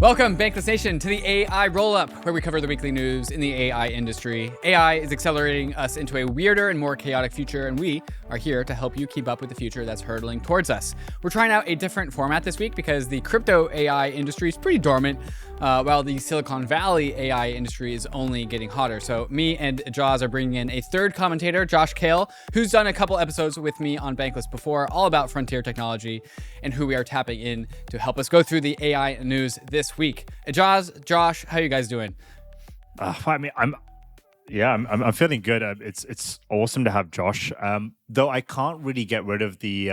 Welcome, Bankless Nation, to the AI Rollup, where we cover the weekly news in the AI industry. AI is accelerating us into a weirder and more chaotic future, and we are here to help you keep up with the future that's hurtling towards us. We're trying out a different format this week because the crypto AI industry is pretty dormant, while the Silicon Valley AI industry is only getting hotter. So me and Jaws are bringing in a third commentator, Josh Kale, who's done a couple episodes with me on Bankless before, all about frontier technology and who we are tapping in to help us go through the AI news this week. Josh, how you guys doing? I'm feeling good. It's awesome to have Josh. Though I can't really get rid of the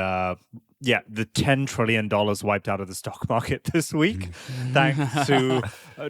$10 trillion wiped out of the stock market this week, thanks to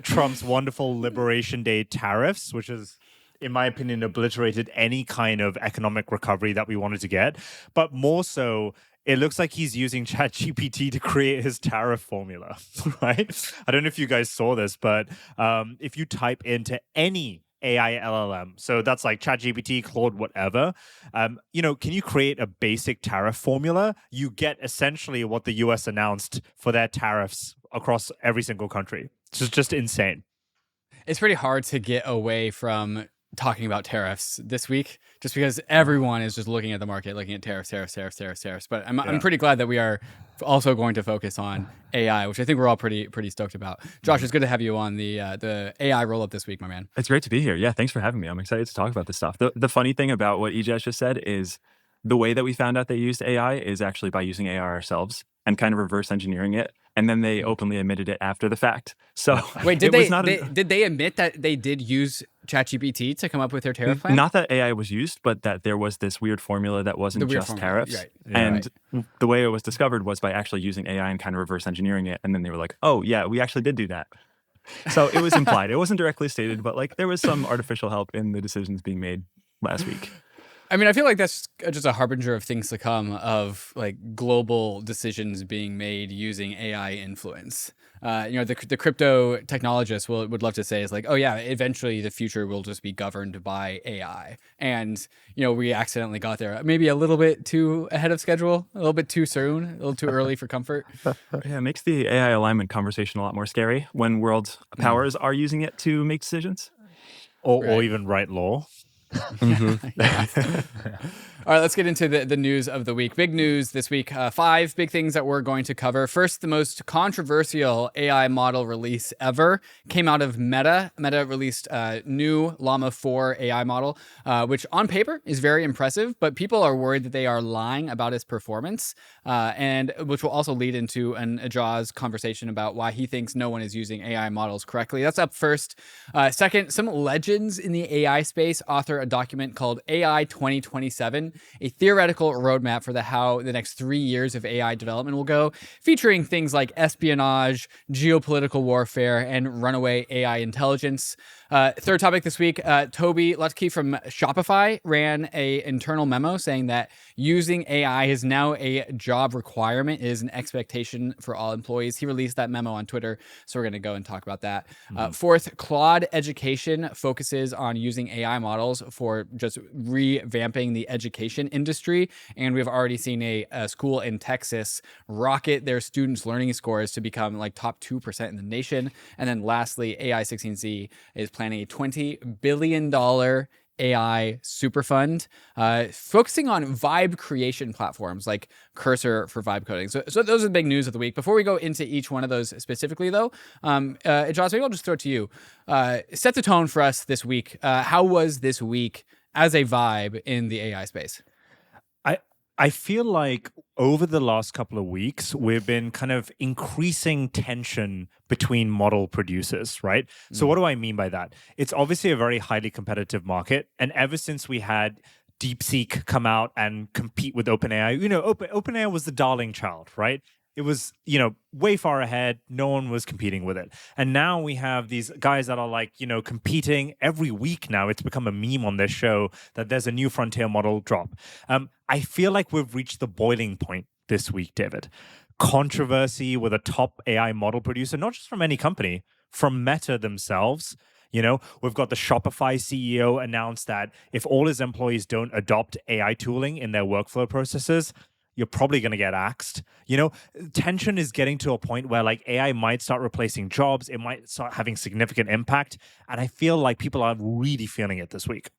Trump's wonderful Liberation Day tariffs, which is, in my opinion, obliterated any kind of economic recovery that we wanted to get. But more so, it looks like he's using ChatGPT to create his tariff formula, right? I don't know if you guys saw this, but if you type into any AI LLM, so that's like ChatGPT, Claude, whatever, can you create a basic tariff formula? You get essentially what the US announced for their tariffs across every single country. It's just insane. It's pretty hard to get away from talking about tariffs this week, just because everyone is just looking at the market, looking at tariffs. But I'm pretty glad that we are also going to focus on AI, which I think we're all pretty stoked about. Josh, it's good to have you on the AI Rollup this week, my man. It's great to be here. Yeah, thanks for having me. I'm excited to talk about this stuff. The funny thing about what EJS just said is the way that we found out they used AI is actually by using AI ourselves and kind of reverse engineering it. And then they openly admitted it after the fact. So wait, did they admit that they did use ChatGPT to come up with their tariff plan? Not that AI was used, but that there was this weird formula that wasn't just tariffs. Right. Yeah, and the way it was discovered was by actually using AI and kind of reverse engineering it. And then they were like, oh yeah, we actually did do that. So it was implied. It wasn't directly stated, but like there was some artificial help in the decisions being made last week. I mean, I feel like that's just a harbinger of things to come, of like global decisions being made using AI influence. The crypto technologists would love to say is like, oh yeah, eventually the future will just be governed by AI. And, we accidentally got there maybe a little bit too ahead of schedule, a little bit too soon, a little too early for comfort. Yeah, it makes the AI alignment conversation a lot more scary when world powers are using it to make decisions. Or even write law. All right, let's get into the news of the week. Big news this week. 5 big things that we're going to cover. First, the most controversial AI model release ever came out of Meta. Meta released a new Llama 4 AI model, which on paper is very impressive, but people are worried that they are lying about its performance, and which will also lead into an Ajaz conversation about why he thinks no one is using AI models correctly. That's up first. Second, some legends in the AI space author a document called AI 2027, a theoretical roadmap for how the next 3 years of AI development will go, featuring things like espionage, geopolitical warfare, and runaway AI intelligence. Third topic this week, Toby Lutke from Shopify ran an internal memo saying that using AI is now a job requirement, it is an expectation for all employees. He released that memo on Twitter, so we're going to go and talk about that. Fourth, Claude Education focuses on using AI models for just revamping the education industry, and we've already seen a school in Texas rocket their students' learning scores to become like top 2% in the nation. And then lastly, AI16Z is planning a $20 billion AI super fund, focusing on vibe creation platforms like Cursor for vibe coding. So those are the big news of the week. Before we go into each one of those specifically, though, Josh, maybe I'll just throw it to you. Set the tone for us this week. How was this week as a vibe in the AI space? I feel like over the last couple of weeks, we've been kind of increasing tension between model producers, right? So what do I mean by that? It's obviously a very highly competitive market. And ever since we had DeepSeek come out and compete with OpenAI, OpenAI was the darling child, right? It was, way far ahead. No one was competing with it. And now we have these guys that are like, competing every week now. It's become a meme on this show that there's a new frontier model drop. I feel like we've reached the boiling point this week, David. Controversy with a top AI model producer, not just from any company, from Meta themselves. We've got the Shopify CEO announced that if all his employees don't adopt AI tooling in their workflow processes, you're probably going to get axed. Tension is getting to a point where like AI might start replacing jobs. It might start having significant impact. And I feel like people are really feeling it this week.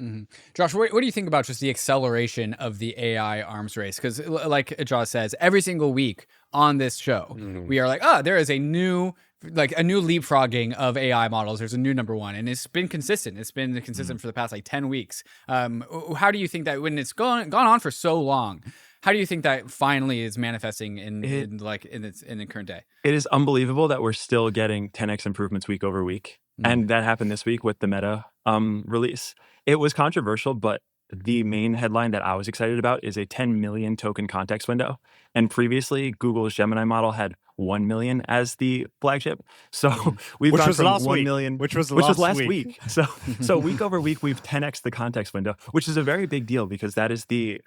Mm-hmm. Josh, what do you think about just the acceleration of the AI arms race? Because like Josh says, every single week on this show, we are like, there is a new leapfrogging of AI models. There's a new number one, and it's been consistent. It's been consistent for the past like 10 weeks. How do you think that when it's gone on for so long, how do you think that finally is manifesting in the current day? It is unbelievable that we're still getting 10x improvements week over week. And that happened this week with the Meta release. It was controversial, but the main headline that I was excited about is a 10 million token context window. And previously, Google's Gemini model had 1 million as the flagship. So we've gone from 1 million, which was last week. So week over week, we've 10x the context window, which is a very big deal because that is the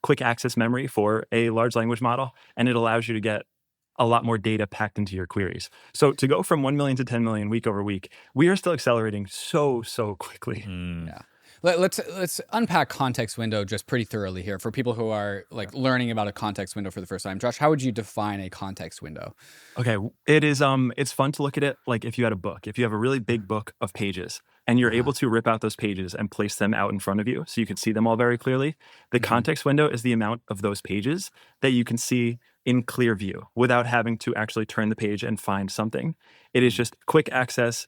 quick access memory for a large language model. And it allows you to get a lot more data packed into your queries. So to go from 1 million to 10 million week over week, we are still accelerating so quickly. Yeah. Let's unpack context window just pretty thoroughly here for people who are like learning about a context window for the first time. Josh, how would you define a context window? Okay, it is it's fun to look at it like if you had a book. If you have a really big book of pages and you're able to rip out those pages and place them out in front of you so you can see them all very clearly, the context window is the amount of those pages that you can see in clear view without having to actually turn the page and find something. It is just quick access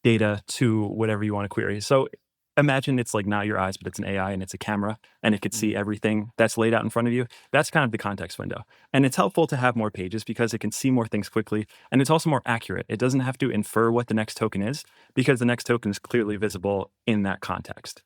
data to whatever you want to query. So imagine it's like not your eyes, but it's an AI and it's a camera and it could see everything that's laid out in front of you. That's kind of the context window. And it's helpful to have more pages because it can see more things quickly. And it's also more accurate. It doesn't have to infer what the next token is because the next token is clearly visible in that context.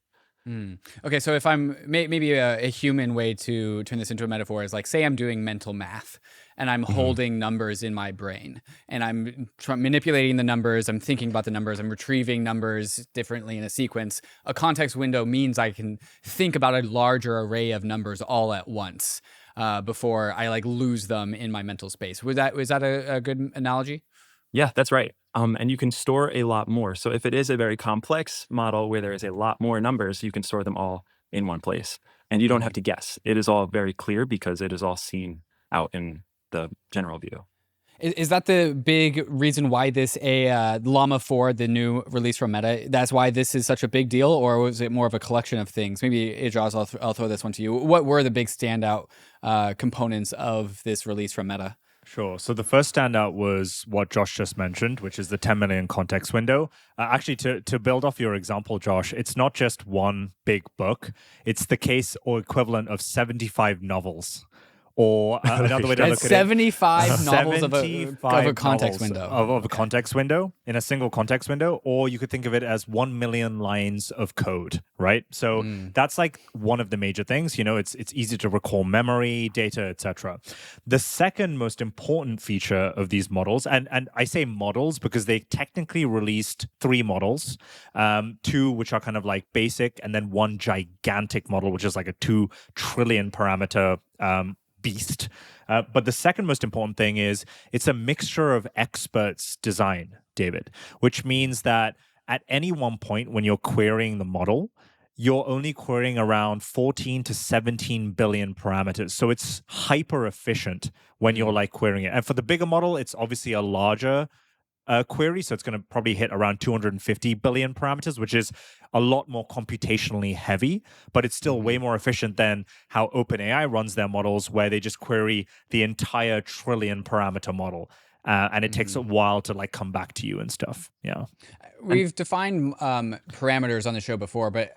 Okay, so if I'm maybe a human way to turn this into a metaphor is like, say I'm doing mental math and I'm holding numbers in my brain and I'm manipulating the numbers, I'm thinking about the numbers, I'm retrieving numbers differently in a sequence. A context window means I can think about a larger array of numbers all at once before I like lose them in my mental space. Was that a good analogy? Yeah, that's right. And you can store a lot more. So if it is a very complex model where there is a lot more numbers, you can store them all in one place. And you don't have to guess. It is all very clear because it is all seen out in the general view. Is that the big reason why this Llama 4, the new release from Meta, that's why this is such a big deal? Or was it more of a collection of things? Maybe, Ijaz, I'll throw this one to you. What were the big standout components of this release from Meta? Sure. So the first standout was what Josh just mentioned, which is the 10 million context window. Actually, to build off your example, Josh, it's not just one big book. It's the case or equivalent of 75 novels. Or another way to look at it, 75 novels of a context window. Of a context window in a single context window. Or you could think of it as 1 million lines of code, right? So that's like one of the major things. It's easy to recall memory, data, etc. The second most important feature of these models, and I say models because they technically released 3 models, 2 which are kind of like basic, and then 1 gigantic model, which is like a 2 trillion parameter beast. But the second most important thing is it's a mixture of experts design, David, which means that at any one point when you're querying the model, you're only querying around 14 to 17 billion parameters. So it's hyper efficient when you're like querying it. And for the bigger model, it's obviously a larger query. So it's going to probably hit around 250 billion parameters, which is a lot more computationally heavy, but it's still way more efficient than how OpenAI runs their models, where they just query the entire trillion parameter model. And it takes a while to like come back to you and stuff. Yeah. We've defined parameters on the show before, but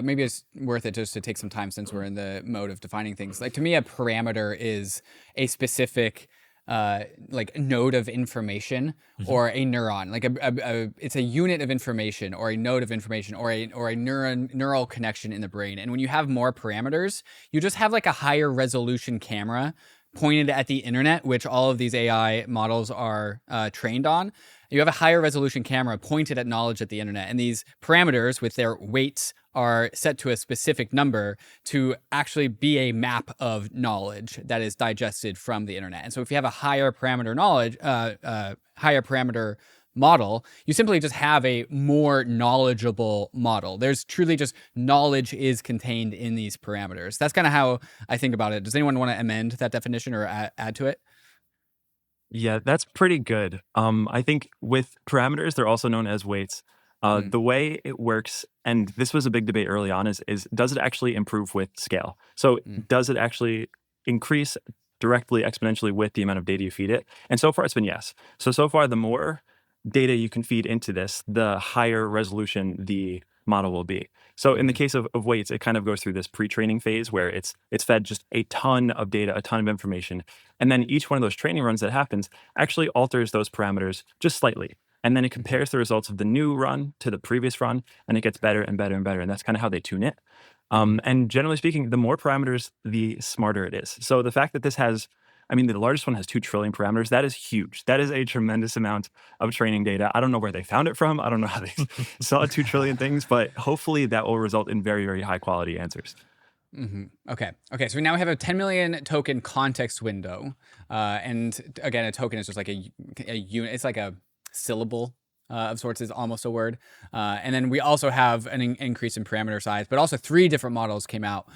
maybe it's worth it just to take some time since we're in the mode of defining things. Like to me, a parameter is a specific like node of information or a neuron, like it's a unit of information or a node of information or a neural connection in the brain. And when you have more parameters, you just have like a higher resolution camera pointed at the internet, which all of these AI models are trained on. You have a higher resolution camera pointed at knowledge at the internet. And these parameters with their weights are set to a specific number to actually be a map of knowledge that is digested from the internet. And so if you have a higher parameter model. You simply just have a more knowledgeable model. There's truly just knowledge is contained in these parameters. That's kind of how I think about it. Does anyone want to amend that definition or add to it? Yeah, that's pretty good. I think with parameters, they're also known as weights. The way it works, and this was a big debate early on, is does it actually improve with scale? So does it actually increase directly exponentially with the amount of data you feed it? And so far, it's been yes. So far, the more data you can feed into this, the higher resolution the model will be. So in the case of weights, it kind of goes through this pre-training phase where it's fed just a ton of data, a ton of information. And then each one of those training runs that happens actually alters those parameters just slightly. And then it compares the results of the new run to the previous run, and it gets better and better and better. And that's kind of how they tune it. And generally speaking, the more parameters, the smarter it is. So the fact that this has, I mean, the largest one has 2 trillion parameters. That is huge. That is a tremendous amount of training data. I don't know where they found it from. I don't know how they saw 2 trillion things, but hopefully that will result in very, very high quality answers. Okay. So we now have a 10 million token context window. And again, a token is just like a unit. It's like a syllable of sorts, is almost a word. And then we also have an increase in parameter size, but also 3 different models came out.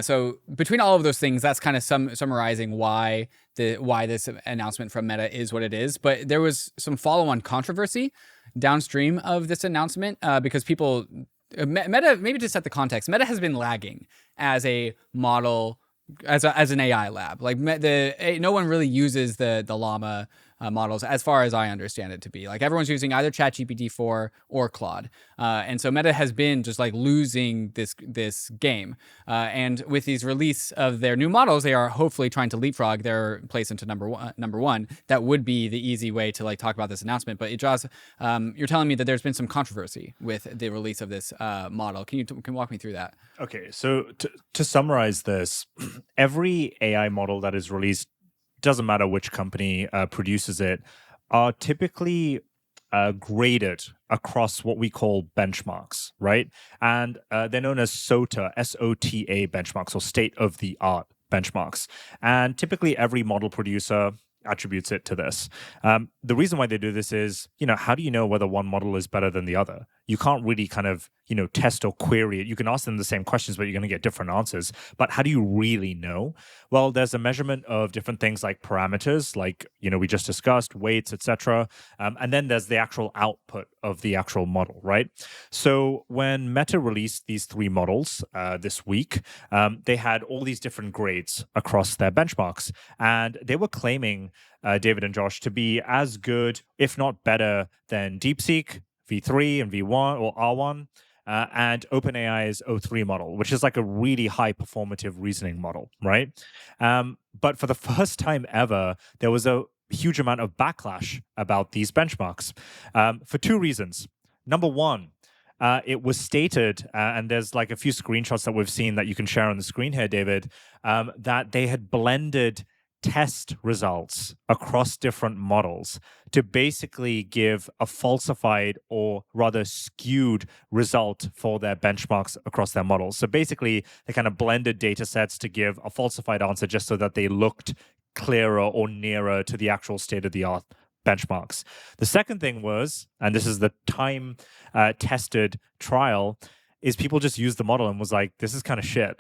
So between all of those things, that's kind of summarizing why this announcement from Meta is what it is. But there was some follow-on controversy downstream of this announcement because people, Meta, maybe to set the context, Meta has been lagging as a model, as an AI lab. Like no one really uses the Llama models, as far as I understand it to be. Like everyone's using either ChatGPT-4 or Claude, and so Meta has been just like losing this game. And with these release of their new models, they are hopefully trying to leapfrog their place into number one. That would be the easy way to like talk about this announcement. But Josh, you're telling me that there's been some controversy with the release of this model. Can you walk me through that? Okay, so to summarize this, every AI model that is released, doesn't matter which company produces it, are typically graded across what we call benchmarks, right? And they're known as SOTA, S-O-T-A benchmarks, or state-of-the-art benchmarks. And typically every model producer attributes it to this. The reason why they do this is, how do you know whether one model is better than the other? You can't really kind of, test or query it. You can ask them the same questions, but you're going to get different answers. But how do you really know? Well, there's a measurement of different things like parameters, like, we just discussed, weights, etc. And then there's the actual output of the actual model, right? So when Meta released these 3 models this week, they had all these different grades across their benchmarks. And they were claiming, David and Josh, to be as good, if not better, than DeepSeek, V3 and V1 or R1, and OpenAI's O3 model, which is like a really high performative reasoning model, right? But for the first time ever, there was a huge amount of backlash about these benchmarks for 2 reasons. Number one, it was stated, and there's like a few screenshots that we've seen that you can share on the screen here, David, that they had blended test results across different models to basically give a falsified or rather skewed result for their benchmarks across their models. So basically, they kind of blended data sets to give a falsified answer just so that they looked clearer or nearer to the actual state-of-the-art benchmarks. The second thing was, and this is the time tested trial, is people just used the model and was like, this is kind of shit.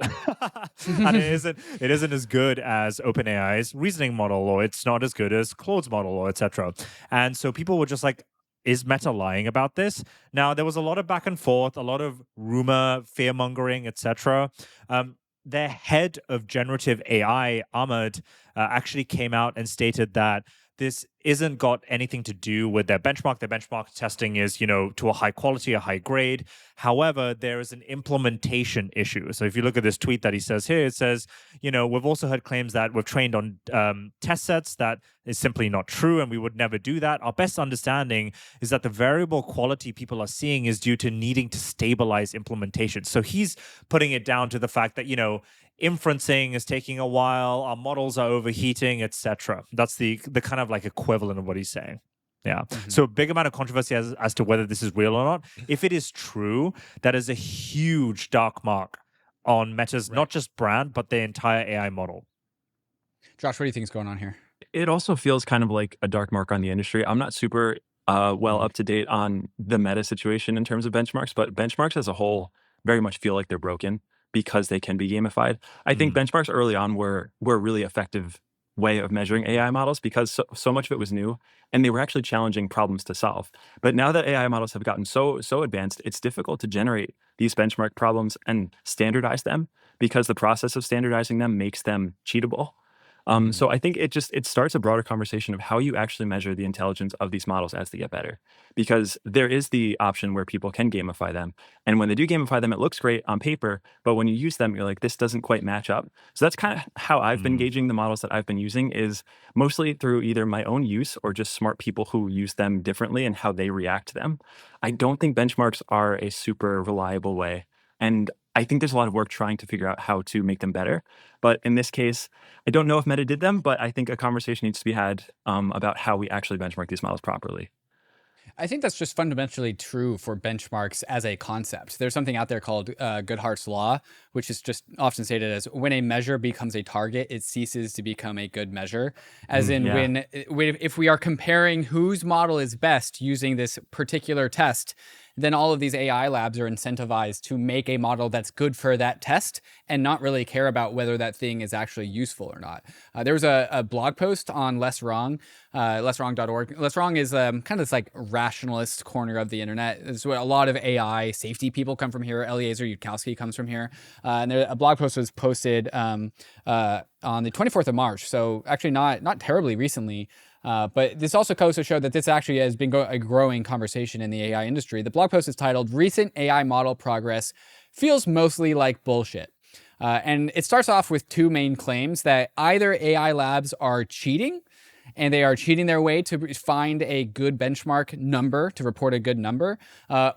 And it isn't as good as OpenAI's reasoning model, or it's not as good as Claude's model, or etc. And so people were just like, is Meta lying about this? Now, there was a lot of back and forth, a lot of rumor, fear-mongering, etc. Their head of generative AI, Ahmed, actually came out and stated that this isn't got anything to do with their benchmark. Their benchmark testing is, to a high quality, a high grade. However, there is an implementation issue. So if you look at this tweet that he says here, it says, we've also heard claims that we've trained on test sets that is simply not true, and we would never do that. Our best understanding is that the variable quality people are seeing is due to needing to stabilize implementation. So he's putting it down to the fact that, inferencing is taking a while, our models are overheating, etc. That's the kind of like equivalent of what he's saying. Yeah. So a big amount of controversy as to whether this is real or not. If it is true, that is a huge dark mark on Meta's not just brand, but the entire AI model. Josh, what do you think is going on here? It also feels kind of like a dark mark on the industry. I'm not super well up to date on the meta situation in terms of benchmarks, but benchmarks as a whole very much feel like they're broken because they can be gamified. I think benchmarks early on were a really effective way of measuring AI models because so much of it was new and they were actually challenging problems to solve. But now that AI models have gotten so advanced, it's difficult to generate these benchmark problems and standardize them because the process of standardizing them makes them cheatable. So I think it starts a broader conversation of how you actually measure the intelligence of these models as they get better. Because there is the option where people can gamify them. And when they do gamify them, it looks great on paper, but when you use them, you're like, this doesn't quite match up. So that's kind of how I've been gauging the models that I've been using, is mostly through either my own use or just smart people who use them differently and how they react to them. I don't think benchmarks are a super reliable way. And I think there's a lot of work trying to figure out how to make them better. But in this case, I don't know if Meta did them, but I think a conversation needs to be had about how we actually benchmark these models properly. I think that's just fundamentally true for benchmarks as a concept. There's something out there called Goodhart's Law, which is just often stated as when a measure becomes a target, it ceases to become a good measure. As in if we are comparing whose model is best using this particular test, then all of these AI labs are incentivized to make a model that's good for that test and not really care about whether that thing is actually useful or not. There was a blog post on Less Wrong, lesswrong.org. Less Wrong is kind of this like rationalist corner of the internet. It's what a lot of AI safety people come from here. Eliezer Yudkowsky comes from here. And a blog post was posted on the 24th of March. So actually not terribly recently. But this also goes to show that this actually has been a growing conversation in the AI industry. The blog post is titled, "Recent AI Model Progress Feels Mostly Like Bullshit." And it starts off with two main claims: that either AI labs are cheating, and they are cheating their way to find a good benchmark number, to report a good number,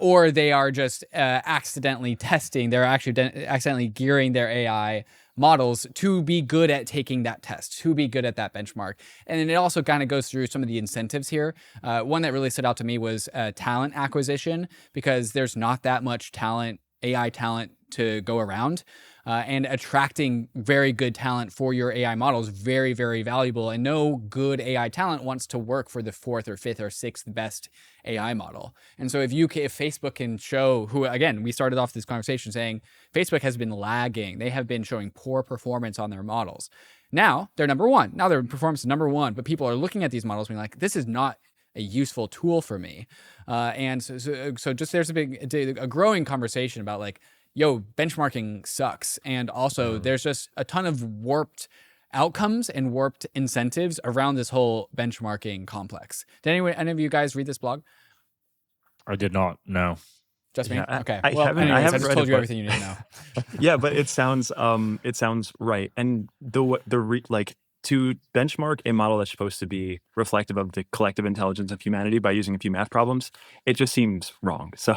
or they are just accidentally testing. They're actually accidentally gearing their AI models to be good at taking that test, to be good at that benchmark. And then it also kind of goes through some of the incentives here. One that really stood out to me was talent acquisition, because there's not that much talent, AI talent, to go around. And attracting very good talent for your AI model is very, very valuable. And no good AI talent wants to work for the fourth or fifth or sixth best AI model. And so if Facebook can show, who, again, we started off this conversation saying Facebook has been lagging. They have been showing poor performance on their models. Now they're number one. Now their performance is number one, but people are looking at these models being like, this is not a useful tool for me. And so just there's a growing conversation about like, yo, benchmarking sucks. And also there's just a ton of warped outcomes and warped incentives around this whole benchmarking complex. Did any of you guys read this blog? I did not, no. Just me? Okay. I haven't I read just it, told you but- everything you need to know. Yeah, but it sounds right. And to benchmark a model that's supposed to be reflective of the collective intelligence of humanity by using a few math problems, it just seems wrong. So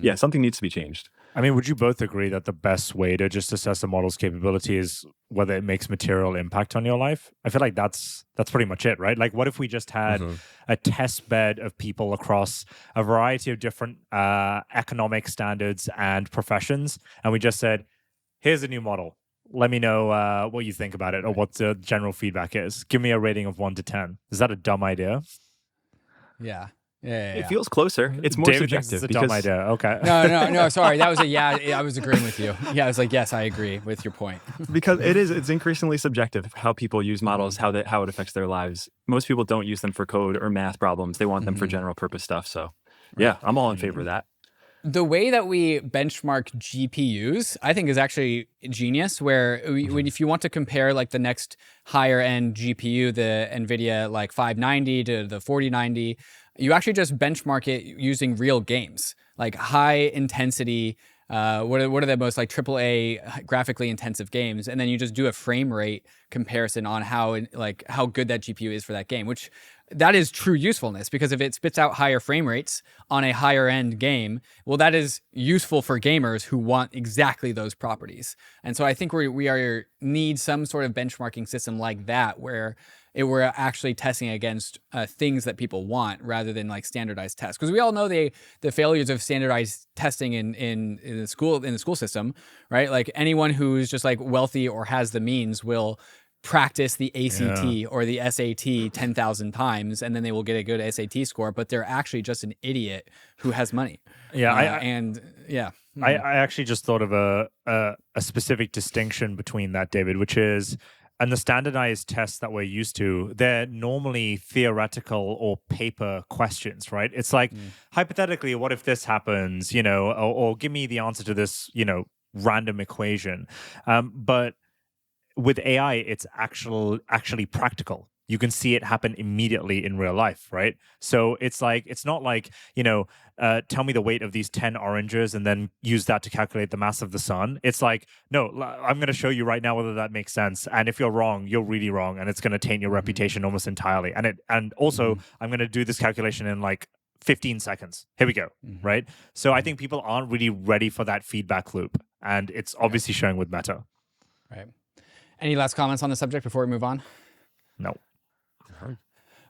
yeah, something needs to be changed. I mean, would you both agree that the best way to just assess a model's capability is whether it makes material impact on your life? I feel like that's pretty much it, right? Like, what if we just had a test bed of people across a variety of different economic standards and professions, and we just said, here's a new model. Let me know what you think about it or what the general feedback is. Give me a rating of 1 to 10. Is that a dumb idea? Yeah. It feels closer. It's more David thinks subjective. it's a dumb idea. Okay. No, sorry. That was I was agreeing with you. Yeah, I was like, yes, I agree with your point. Because it's increasingly subjective how people use models, how it affects their lives. Most people don't use them for code or math problems. They want them for general purpose stuff. So yeah, I'm all in favor of that. The way that we benchmark GPUs, I think, is actually genius. Where if you want to compare like the next higher end GPU, the NVIDIA like 590 to the 4090, you actually just benchmark it using real games, like high intensity. What are the most like AAA graphically intensive games, and then you just do a frame rate comparison on how good that GPU is for that game, which that is true usefulness, because if it spits out higher frame rates on a higher end game, well, that is useful for gamers who want exactly those properties. And so I think we need some sort of benchmarking system like that, where we're actually testing against things that people want rather than like standardized tests. Because we all know the failures of standardized testing in the school system, right? Like anyone who's just like wealthy or has the means will practice the ACT or the SAT 10,000 times, and then they will get a good SAT score, but they're actually just an idiot who has money. I actually just thought of a specific distinction between that, David, which is, and the standardized tests that we're used to, they're normally theoretical or paper questions, right? It's like, hypothetically, what if this happens, or give me the answer to this, random equation. But with AI, it's actually practical. You can see it happen immediately in real life, right? So it's not like, tell me the weight of these 10 oranges and then use that to calculate the mass of the sun. It's like, no, I'm going to show you right now whether that makes sense. And if you're wrong, you're really wrong. And it's going to taint your reputation almost entirely. And also, I'm going to do this calculation in like 15 seconds. Here we go, right? So I think people aren't really ready for that feedback loop. And it's obviously showing with Meta. Right. Any last comments on the subject before we move on? No.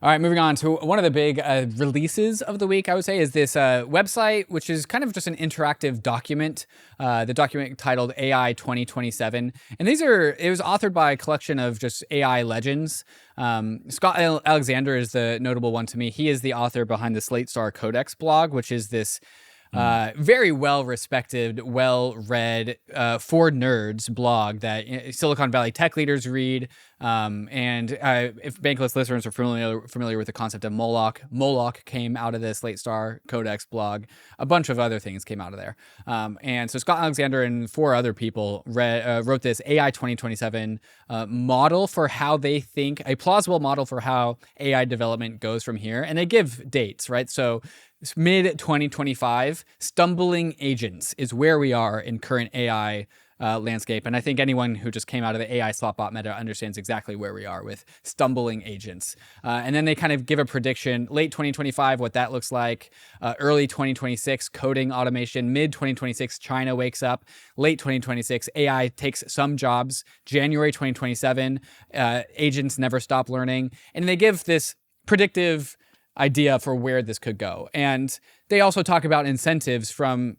All right, moving on to one of the big releases of the week, I would say, is this website, which is kind of just an interactive document, the document titled AI 2027. And it was authored by a collection of just AI legends. Scott Alexander is the notable one to me. He is the author behind the Slate Star Codex blog, which is this very well-respected, well-read, for nerds blog that Silicon Valley tech leaders read. And if Bankless listeners are familiar with the concept of Moloch came out of the Slate Star Codex blog. A bunch of other things came out of there. And so Scott Alexander and 4 other people wrote this AI 2027 model for how they think, a plausible model for how AI development goes from here. And they give dates, right? So mid 2025, stumbling agents is where we are in current AI landscape. And I think anyone who just came out of the AI slotbot meta understands exactly where we are with stumbling agents. And then they kind of give a prediction, late 2025, what that looks like, early 2026, coding automation, mid 2026, China wakes up, late 2026, AI takes some jobs, January 2027, agents never stop learning. And they give this predictive idea for where this could go. And they also talk about incentives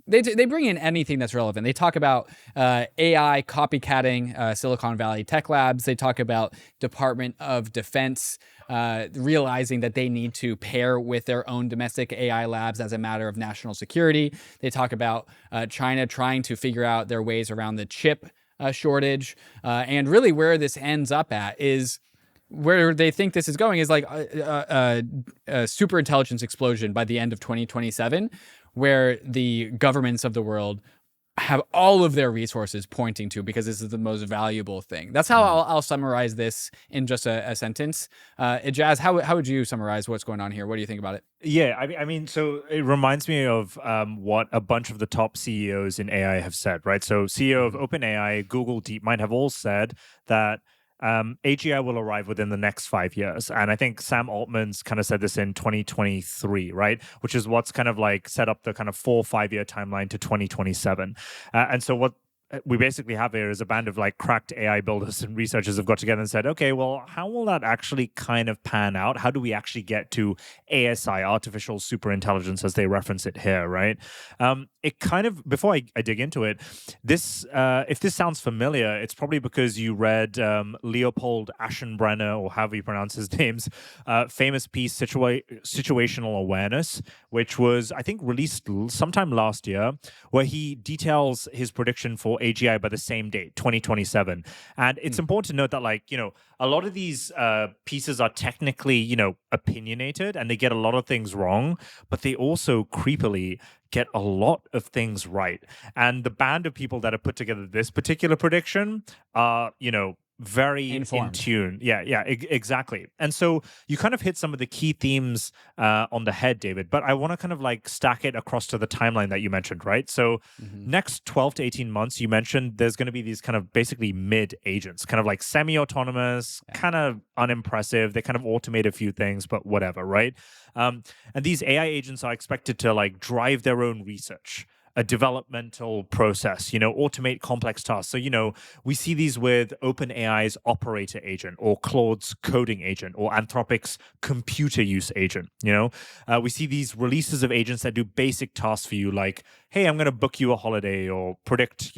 they bring in anything that's relevant. They talk about AI copycatting Silicon Valley tech labs. They talk about Department of Defense realizing that they need to pair with their own domestic AI labs as a matter of national security. They talk about China trying to figure out their ways around the chip shortage. And really where this ends up at is where they think this is going is like a super intelligence explosion by the end of 2027, where the governments of the world have all of their resources pointing to, because this is the most valuable thing. That's how I'll summarize this in just a sentence. Jazz, how would you summarize what's going on here? What do you think about it? Yeah, I mean, so it reminds me of what a bunch of the top CEOs in AI have said, right? So CEO of OpenAI, Google, DeepMind have all said that AGI will arrive within the next 5 years. And I think Sam Altman's kind of said this in 2023, right? Which is what's kind of like set up the kind of 4 or 5 year timeline to 2027. And so what we basically have here is a band of like cracked AI builders and researchers have got together and said, okay, well, how will that actually kind of pan out? How do we actually get to ASI, artificial superintelligence, as they reference it here, right? It kind of, before I dig into it, this, if this sounds familiar, it's probably because you read Leopold Aschenbrenner, or however you pronounce his name's famous piece, Situational Awareness, which was, I think, released sometime last year, where he details his prediction for AGI by the same date, 2027. And it's important to note that, like, a lot of these pieces are technically, opinionated, and they get a lot of things wrong, but they also creepily get a lot of things right. And the band of people that have put together this particular prediction are, very informed. In tune. Yeah, exactly. And so you kind of hit some of the key themes on the head, David, but I want to kind of like stack it across to the timeline that you mentioned, right? So next 12 to 18 months, you mentioned there's going to be these kind of basically mid agents, kind of like semi-autonomous, kind of unimpressive. They kind of automate a few things, but whatever, right? And these AI agents are expected to like drive their own research, a developmental process, automate complex tasks. So, we see these with OpenAI's operator agent, or Claude's coding agent, or Anthropic's computer use agent. We see these releases of agents that do basic tasks for you, like, hey, I'm going to book you a holiday, or predict,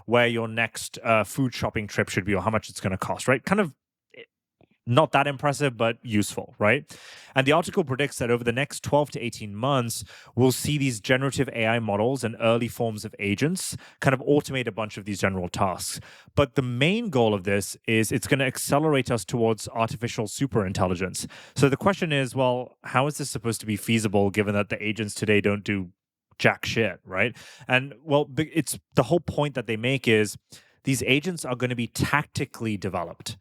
where your next food shopping trip should be, or how much it's going to cost, right? Kind of not that impressive, but useful, right? And the article predicts that over the next 12 to 18 months, we'll see these generative AI models and early forms of agents kind of automate a bunch of these general tasks. But the main goal of this is it's going to accelerate us towards artificial superintelligence. So the question is, well, how is this supposed to be feasible given that the agents today don't do jack shit, right? And well, it's the whole point that they make is these agents are going to be tactically developed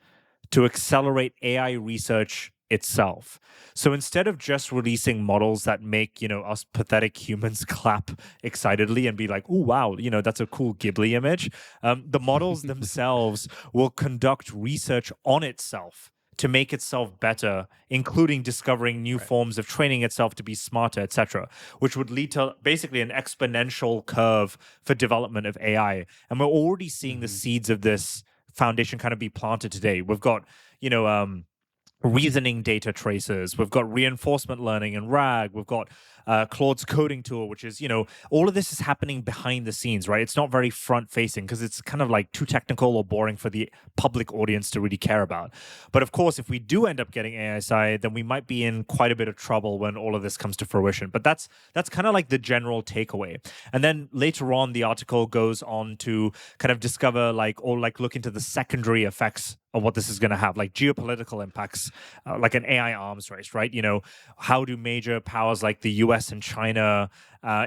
to accelerate AI research itself. So instead of just releasing models that make, us pathetic humans clap excitedly and be like, oh, wow, that's a cool Ghibli image, the models themselves will conduct research on itself to make itself better, including discovering new forms of training itself to be smarter, etc., which would lead to basically an exponential curve for development of AI. And we're already seeing the seeds of this foundation kind of be planted today. We've got, reasoning data tracers. We've got reinforcement learning and RAG. We've got Claude's coding tool, which is, all of this is happening behind the scenes, right? It's not very front facing because it's kind of like too technical or boring for the public audience to really care about. But of course, if we do end up getting ASI, then we might be in quite a bit of trouble when all of this comes to fruition. But that's kind of like the general takeaway. And then later on, the article goes on to kind of discover look into the secondary effects of what this is going to have, like geopolitical impacts, like an AI arms race, right? How do major powers like the US and China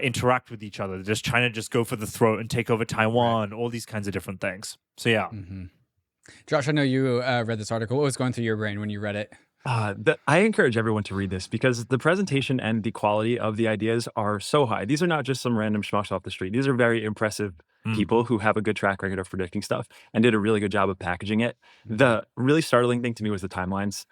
interact with each other? Does China just go for the throat and take over Taiwan? Right. All these kinds of different things. So, yeah. Josh, I know you read this article. What was going through your brain when you read it? I encourage everyone to read this because the presentation and the quality of the ideas are so high. These are not just some random schmucks off the street. These are very impressive people who have a good track record of predicting stuff and did a really good job of packaging it. The really startling thing to me was the timelines,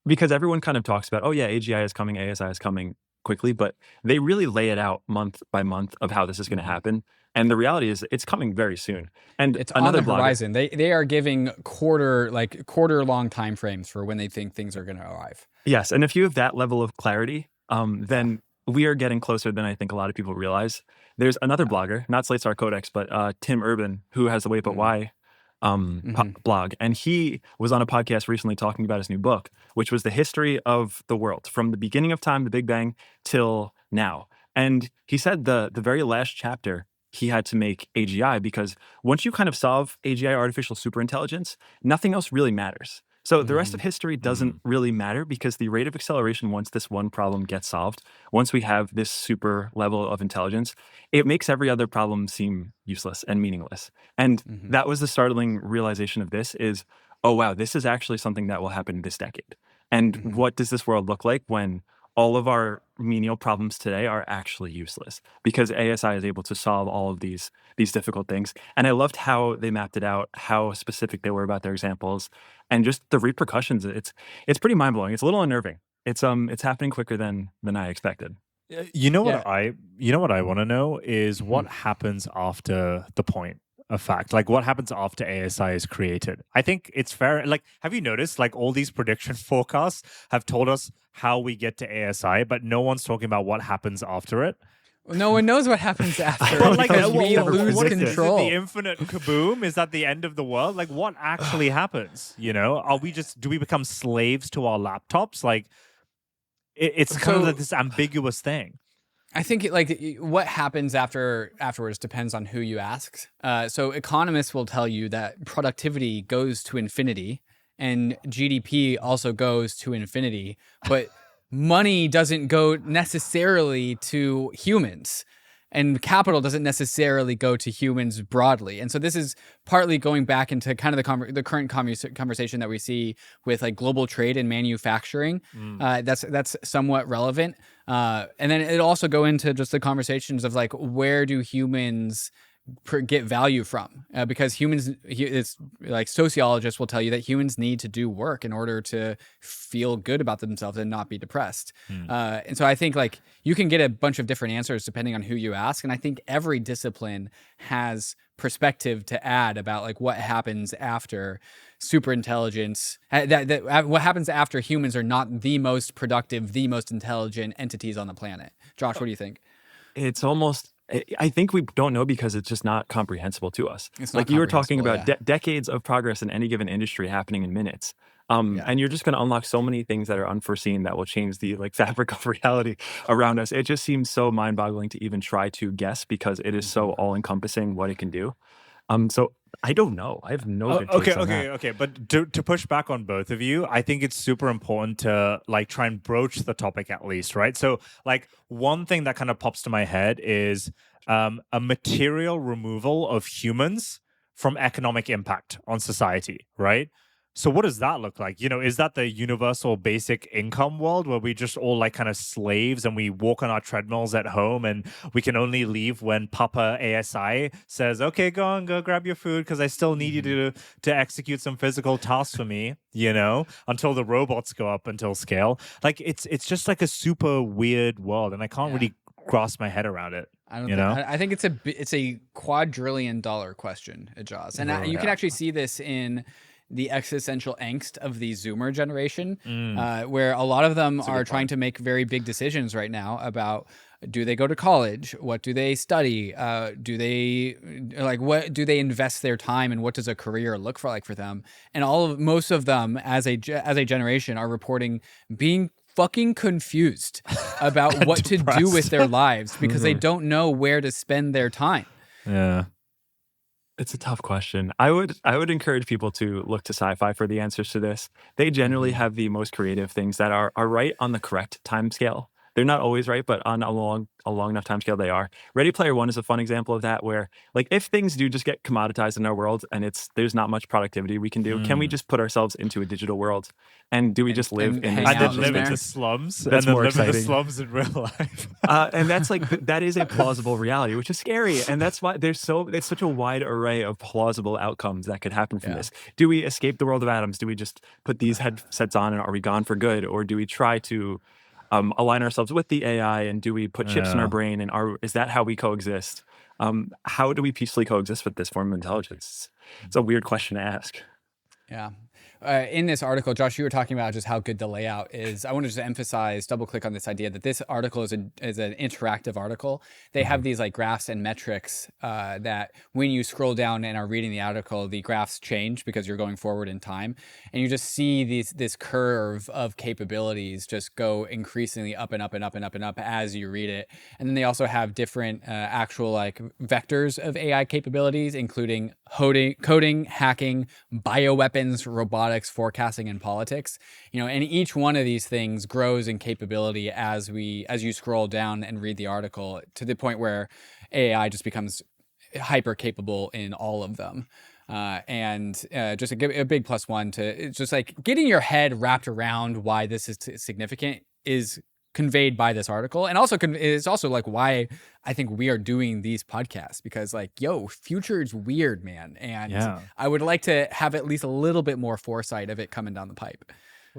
because everyone kind of talks about, oh yeah, AGI is coming, ASI is coming quickly, but they really lay it out month by month of how this is going to happen. And the reality is it's coming very soon. And it's another on the horizon. They are giving quarter long time frames for when they think things are going to arrive. Yes. And if you have that level of clarity, then we are getting closer than I think a lot of people realize. There's another blogger, not Slate Star Codex, but Tim Urban, who has the Wait But Why blog. And he was on a podcast recently talking about his new book, which was the history of the world from the beginning of time, the Big Bang, till now. And he said the very last chapter, he had to make AGI because once you kind of solve AGI, artificial superintelligence, nothing else really matters. So the rest of history doesn't really matter because the rate of acceleration, once this one problem gets solved, once we have this super level of intelligence, it makes every other problem seem useless and meaningless. And that was the startling realization of this is, oh, wow, this is actually something that will happen this decade. And what does this world look like when all of our menial problems today are actually useless because ASI is able to solve all of these difficult things. And I loved how they mapped it out, how specific they were about their examples, and just the repercussions. It's pretty mind blowing. It's a little unnerving. It's happening quicker than I expected. What I want to know is what happens after the point of fact, like what happens after ASI is created. I think it's fair. Like, have you noticed, like, all these prediction forecasts have told us how we get to ASI, but no one's talking about what happens after it. Well, no one knows what happens after. But like, we lose control. Is it the infinite kaboom? Is that the end of the world? Like, what actually happens? Do we become slaves to our laptops? Like, it's kind of this ambiguous thing. I think what happens afterwards depends on who you ask. So economists will tell you that productivity goes to infinity and GDP also goes to infinity, but money doesn't go necessarily to humans. And capital doesn't necessarily go to humans broadly. And so this is partly going back into kind of the current conversation that we see with like global trade and manufacturing. That's somewhat relevant. And then it also go into just the conversations of like, where do humans get value from? Because humans, it's like sociologists will tell you that humans need to do work in order to feel good about themselves and not be depressed. And so I think like you can get a bunch of different answers depending on who you ask. And I think every discipline has perspective to add about like what happens after superintelligence, what happens after humans are not the most productive, the most intelligent entities on the planet. Josh, what do you think? It's almost I think we don't know because it's just not comprehensible to us. It's not Like you were talking comprehensible, about decades of progress in any given industry happening in minutes. Yeah. And you're just going to unlock so many things that are unforeseen that will change the like fabric of reality around us. It just seems so mind-boggling to even try to guess because it is so all-encompassing what it can do. So I don't know. I have no good takes on that. Okay. But to push back on both of you, I think it's super important to like try and broach the topic at least, right? So like one thing that kind of pops to my head is a material removal of humans from economic impact on society, right? So what does that look like? Is that the universal basic income world where we just all like kind of slaves and we walk on our treadmills at home and we can only leave when Papa ASI says, okay, go grab your food because I still need you to execute some physical tasks for me, until the robots go up until scale. Like it's just like a super weird world and I can't really grasp my head around it. I think it's a $250 question, Ajaz. And you can actually see this in the existential angst of the Zoomer generation, where a lot of them are trying to make very big decisions right now about, do they go to college? What do they study? What do they invest their time in? What does a career look like for them? And most of them as a generation are reporting being fucking confused about what to do with their lives because they don't know where to spend their time. Yeah. It's a tough question. I would encourage people to look to sci-fi for the answers to this. They generally have the most creative things that are right on the correct time scale. They're not always right, but on a long enough time scale, they are. Ready Player One is a fun example of that, where like if things do just get commoditized in our world and there's not much productivity we can do, can we just put ourselves into a digital world? And do we just live in this and then live in the slums? That's and then more live in the exciting. slums in real life. And that's like that is a plausible reality, which is scary. And that's why it's such a wide array of plausible outcomes that could happen from this. Do we escape the world of atoms? Do we just put these headsets on and are we gone for good? Or do we try to align ourselves with the AI, and do we put chips in our brain, and is that how we coexist? How do we peacefully coexist with this form of intelligence? It's a weird question to ask. Yeah. In this article, Josh, you were talking about just how good the layout is. I want to just emphasize, double click on this idea that this article is an interactive article. They have these like graphs and metrics that when you scroll down and are reading the article, the graphs change because you're going forward in time. And you just see this curve of capabilities just go increasingly up and up and up and up and up as you read it. And then they also have different actual like vectors of AI capabilities, including coding, hacking, bioweapons, robotics, forecasting, and politics. And each one of these things grows in capability as you scroll down and read the article, to the point where AI just becomes hyper capable in all of them. Just a big plus one to, it's just like getting your head wrapped around why this is significant is conveyed by this article. And also it's also like why I think we are doing these podcasts, because like, future is weird, man. And I would like to have at least a little bit more foresight of it coming down the pipe.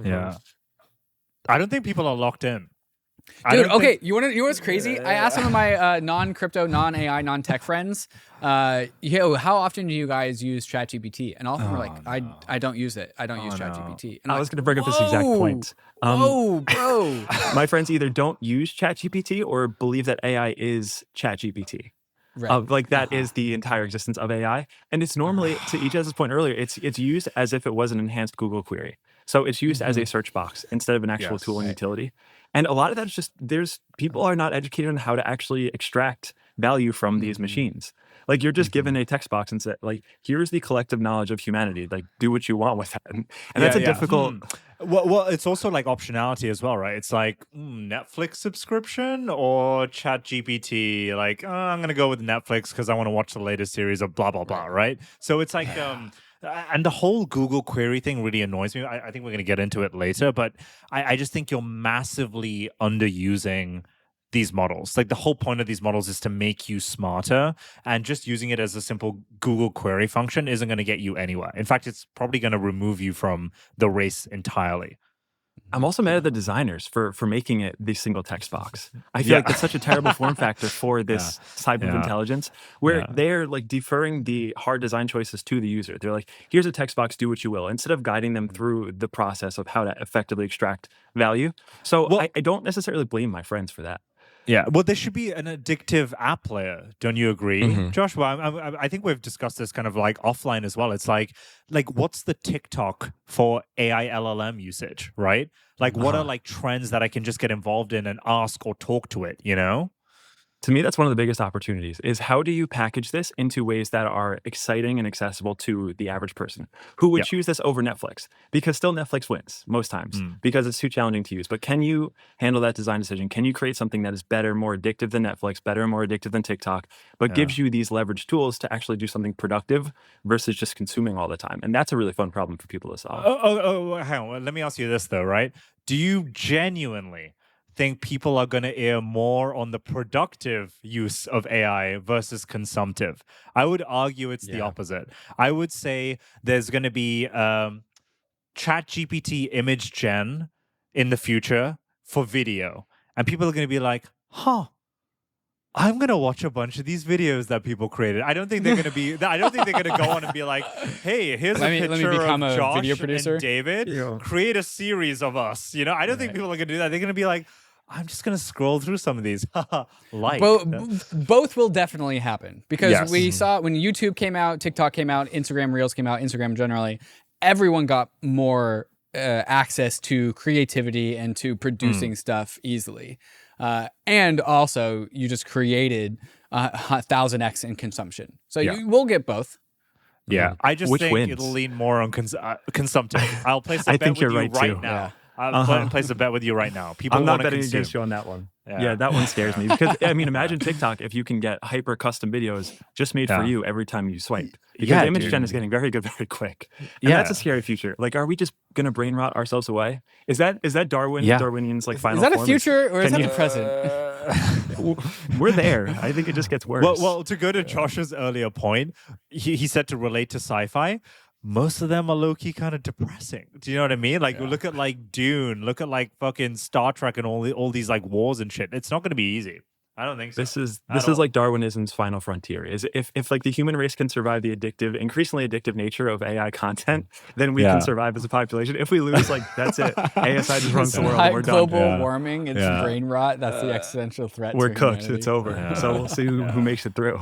Yeah. I don't think people are locked in. Dude, okay, you know what's crazy? I asked some of my non-crypto, non-AI, non-tech friends, how often do you guys use ChatGPT? And all of them were like, I don't use it. I don't use ChatGPT. And I was going to bring up this exact point. Whoa, bro. My friends either don't use ChatGPT or believe that AI is ChatGPT. Right. That is the entire existence of AI. And it's normally, to Ijaz's point earlier, it's used as if it was an enhanced Google query. So it's used as a search box instead of an actual tool and utility. And a lot of that is just, people are not educated on how to actually extract value from these machines. Like you're just given a text box and said, like, here's the collective knowledge of humanity. Like, do what you want with that. And that's a difficult. Well, it's also like optionality as well, right? It's like Netflix subscription or ChatGPT. Like, I'm going to go with Netflix because I want to watch the latest series of blah, blah, blah, right? So it's like, and the whole Google query thing really annoys me. I think we're going to get into it later, but I just think you're massively underusing these models. Like the whole point of these models is to make you smarter, and just using it as a simple Google query function isn't going to get you anywhere. In fact, it's probably going to remove you from the race entirely. I'm also mad at the designers for making it the single text box. I feel like it's such a terrible form factor for this type of intelligence, where they're like deferring the hard design choices to the user. They're like, here's a text box, do what you will, instead of guiding them through the process of how to effectively extract value. So I don't necessarily blame my friends for that. Yeah, well, there should be an addictive app layer. Don't you agree, Mhm. Joshua? I think we've discussed this kind of like offline as well. It's like what's the TikTok for AI LLM usage, right? Like, what are like trends that I can just get involved in and ask or talk to it? You know? To me, that's one of the biggest opportunities is how do you package this into ways that are exciting and accessible to the average person who would Yeah. choose this over Netflix? Because still Netflix wins most times because it's too challenging to use. But can you handle that design decision? Can you create something that is better, more addictive than Netflix, better, more addictive than TikTok, but gives you these leverage tools to actually do something productive versus just consuming all the time? And that's a really fun problem for people to solve. Hang on. Let me ask you this though, right? Do you genuinely think people are going to err more on the productive use of AI versus consumptive? I would argue it's the opposite. I would say there's going to be ChatGPT image gen in the future for video, and people are going to be like, I'm going to watch a bunch of these videos that people created. I don't think they're going to be, I don't think they're going to go on and be like, hey, here's a picture let me become of a Josh video producer. and David. Create a series of us. You know, I don't think people are going to do that. They're going to be like, I'm just going to scroll through some of these. Both will definitely happen because we Yes. saw when YouTube came out, TikTok came out, Instagram Reels came out, Instagram generally, everyone got more access to creativity and to producing stuff easily. And also, you just created 1000x in consumption. So you will get both. Yeah, I just Which think wins? it'll lean more on consumptive. I'll place a I bet think with you're you right, right too. now. I'll place a bet with you right now. People I'm not want to betting consume. against you on that one. Yeah, that one scares me because I mean, imagine TikTok if you can get hyper custom videos just made for you every time you swipe. Because image gen is getting very good very quick. And that's a scary future. Like, are we just gonna brain rot ourselves away? Is that Darwinian's like final Is that a form? future or is that Can the present? We're there. I think it just gets worse. Well, to go to Josh's earlier point, he said to relate to sci-fi, most of them are low-key kind of depressing. Do you know what I mean? Like, look at like Dune, look at like fucking Star Trek and all these like wars and shit. It's not going to be easy. I don't think so. This is like Darwinism's final frontier. Is if like the human race can survive the increasingly addictive nature of AI content, then we can survive as a population. If we lose, like that's it. ASI just runs the world. And we're done. Global warming, it's brain rot. That's the existential threat. We're to cooked. humanity. It's over. So we'll see who makes it through.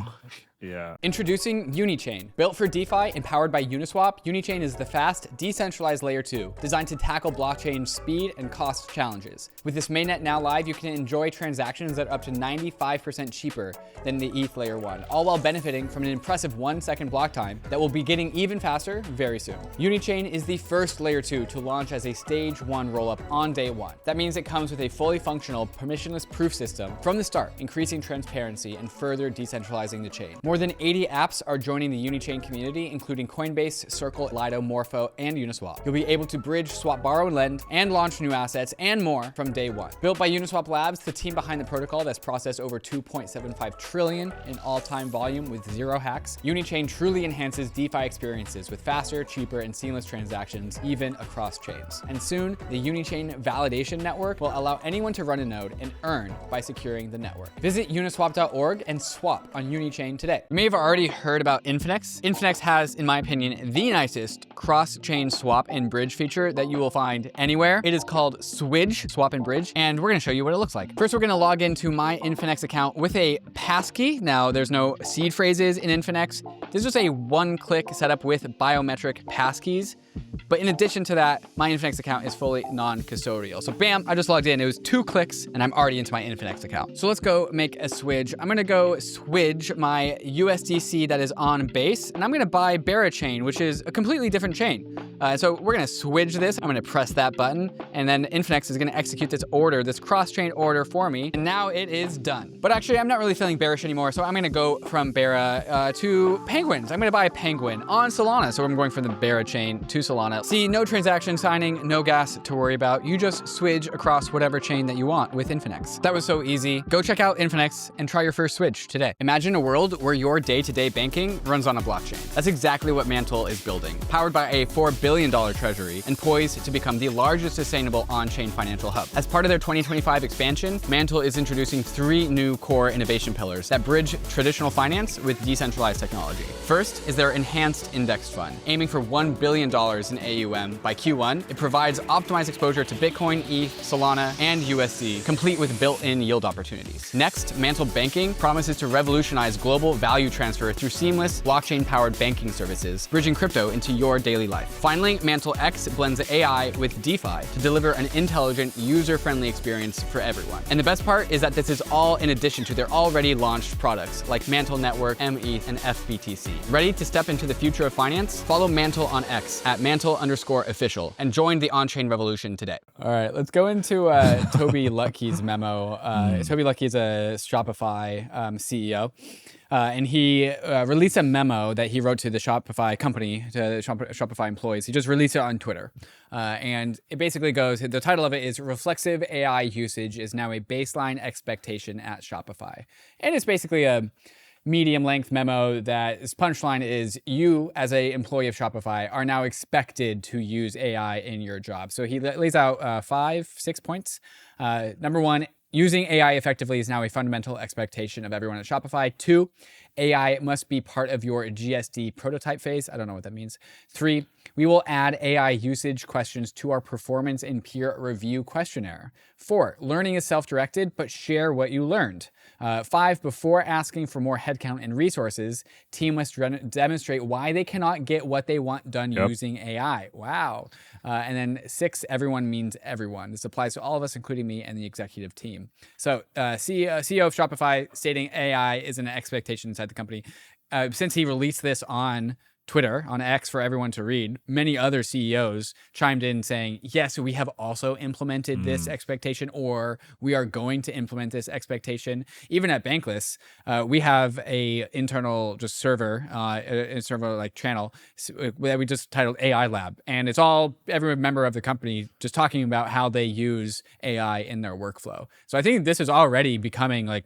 Yeah. Introducing UNICHAIN. Built for DeFi and powered by UNISWAP, UNICHAIN is the fast, decentralized layer 2, designed to tackle blockchain speed and cost challenges. With this mainnet now live, you can enjoy transactions that are up to 95% cheaper than the ETH layer 1, all while benefiting from an impressive 1-second block time that will be getting even faster very soon. UNICHAIN is the first layer 2 to launch as a stage 1 rollup on day 1. That means it comes with a fully functional, permissionless proof system from the start, increasing transparency and further decentralizing the chain. More than 80 apps are joining the UNICHAIN community, including Coinbase, Circle, Lido, Morpho, and Uniswap. You'll be able to bridge, swap, borrow, and lend, and launch new assets and more from day 1. Built by Uniswap Labs, the team behind the protocol that's processed over 2.75 trillion in all-time volume with 0 hacks, UNICHAIN truly enhances DeFi experiences with faster, cheaper, and seamless transactions, even across chains. And soon, the UNICHAIN validation network will allow anyone to run a node and earn by securing the network. Visit uniswap.org and swap on UNICHAIN today. You may have already heard about INFINEX. INFINEX has, in my opinion, the nicest cross-chain swap and bridge feature that you will find anywhere. It is called Swidge, Swap and Bridge, and we're gonna show you what it looks like. First, we're gonna log into my INFINEX account with a passkey. Now, there's no seed phrases in INFINEX. This is just a one-click setup with biometric passkeys. But in addition to that, my INFINEX account is fully non-custodial. So bam, I just logged in. It was 2 clicks and I'm already into my INFINEX account. So let's go make a swidge. I'm gonna go swidge my USDC that is on base, and I'm gonna buy Berachain, which is a completely different chain. So we're gonna swidge this. I'm gonna press that button, and then INFINEX is gonna execute this order, this cross-chain order for me, and now it is done. But actually, I'm not really feeling bearish anymore, so I'm gonna go from Bera to Penguins. I'm gonna buy a Penguin on Solana, so I'm going from the Berachain to Solana. See, no transaction signing, no gas to worry about. You just swidge across whatever chain that you want with INFINEX. That was so easy. Go check out INFINEX and try your first swidge today. Imagine a world where your day-to-day banking runs on a blockchain. That's exactly what MANTLE is building. Powered by a $4 billion billion treasury and poised to become the largest sustainable on-chain financial hub. As part of their 2025 expansion, MANTLE is introducing 3 new core innovation pillars that bridge traditional finance with decentralized technology. First is their enhanced index fund. Aiming for $1 billion in AUM by Q1, it provides optimized exposure to Bitcoin, ETH, Solana, and USD, complete with built-in yield opportunities. Next, MANTLE Banking promises to revolutionize global value transfer through seamless blockchain-powered banking services, bridging crypto into your daily life. Finally, MANTLE X blends AI with DeFi to deliver an intelligent, user-friendly experience for everyone. And the best part is that this is all in addition to their already launched products like MANTLE Network, METH, and FBTC. Ready to step into the future of finance? Follow MANTLE on X at _official and join the on-chain revolution today. All right, let's go into Toby Lutke's memo. Toby Lutke is a Shopify CEO. And he released a memo that he wrote to the Shopify company, to the Shopify employees. He just released it on Twitter. And it basically goes, the title of it is Reflexive AI Usage is Now a Baseline Expectation at Shopify. And it's basically a medium length memo that its punchline is you as a employee of Shopify are now expected to use AI in your job. So he lays out 6 points. Number 1, using AI effectively is now a fundamental expectation of everyone at Shopify. 2, AI must be part of your GSD prototype phase. I don't know what that means. 3, we will add AI usage questions to our performance and peer review questionnaire. 4, learning is self-directed, but share what you learned. 5, before asking for more headcount and resources, team must demonstrate why they cannot get what they want done using AI. Wow. And then 6, everyone means everyone. This applies to all of us, including me and the executive team. So CEO of Shopify stating AI is an expectation inside the company. Since he released this on Twitter, on X for everyone to read, many other CEOs chimed in saying, yes, we have also implemented this expectation, or we are going to implement this expectation. Even at Bankless, we have a internal just server, a server like channel that we just titled AI Lab. And it's all every member of the company just talking about how they use AI in their workflow. So I think this is already becoming like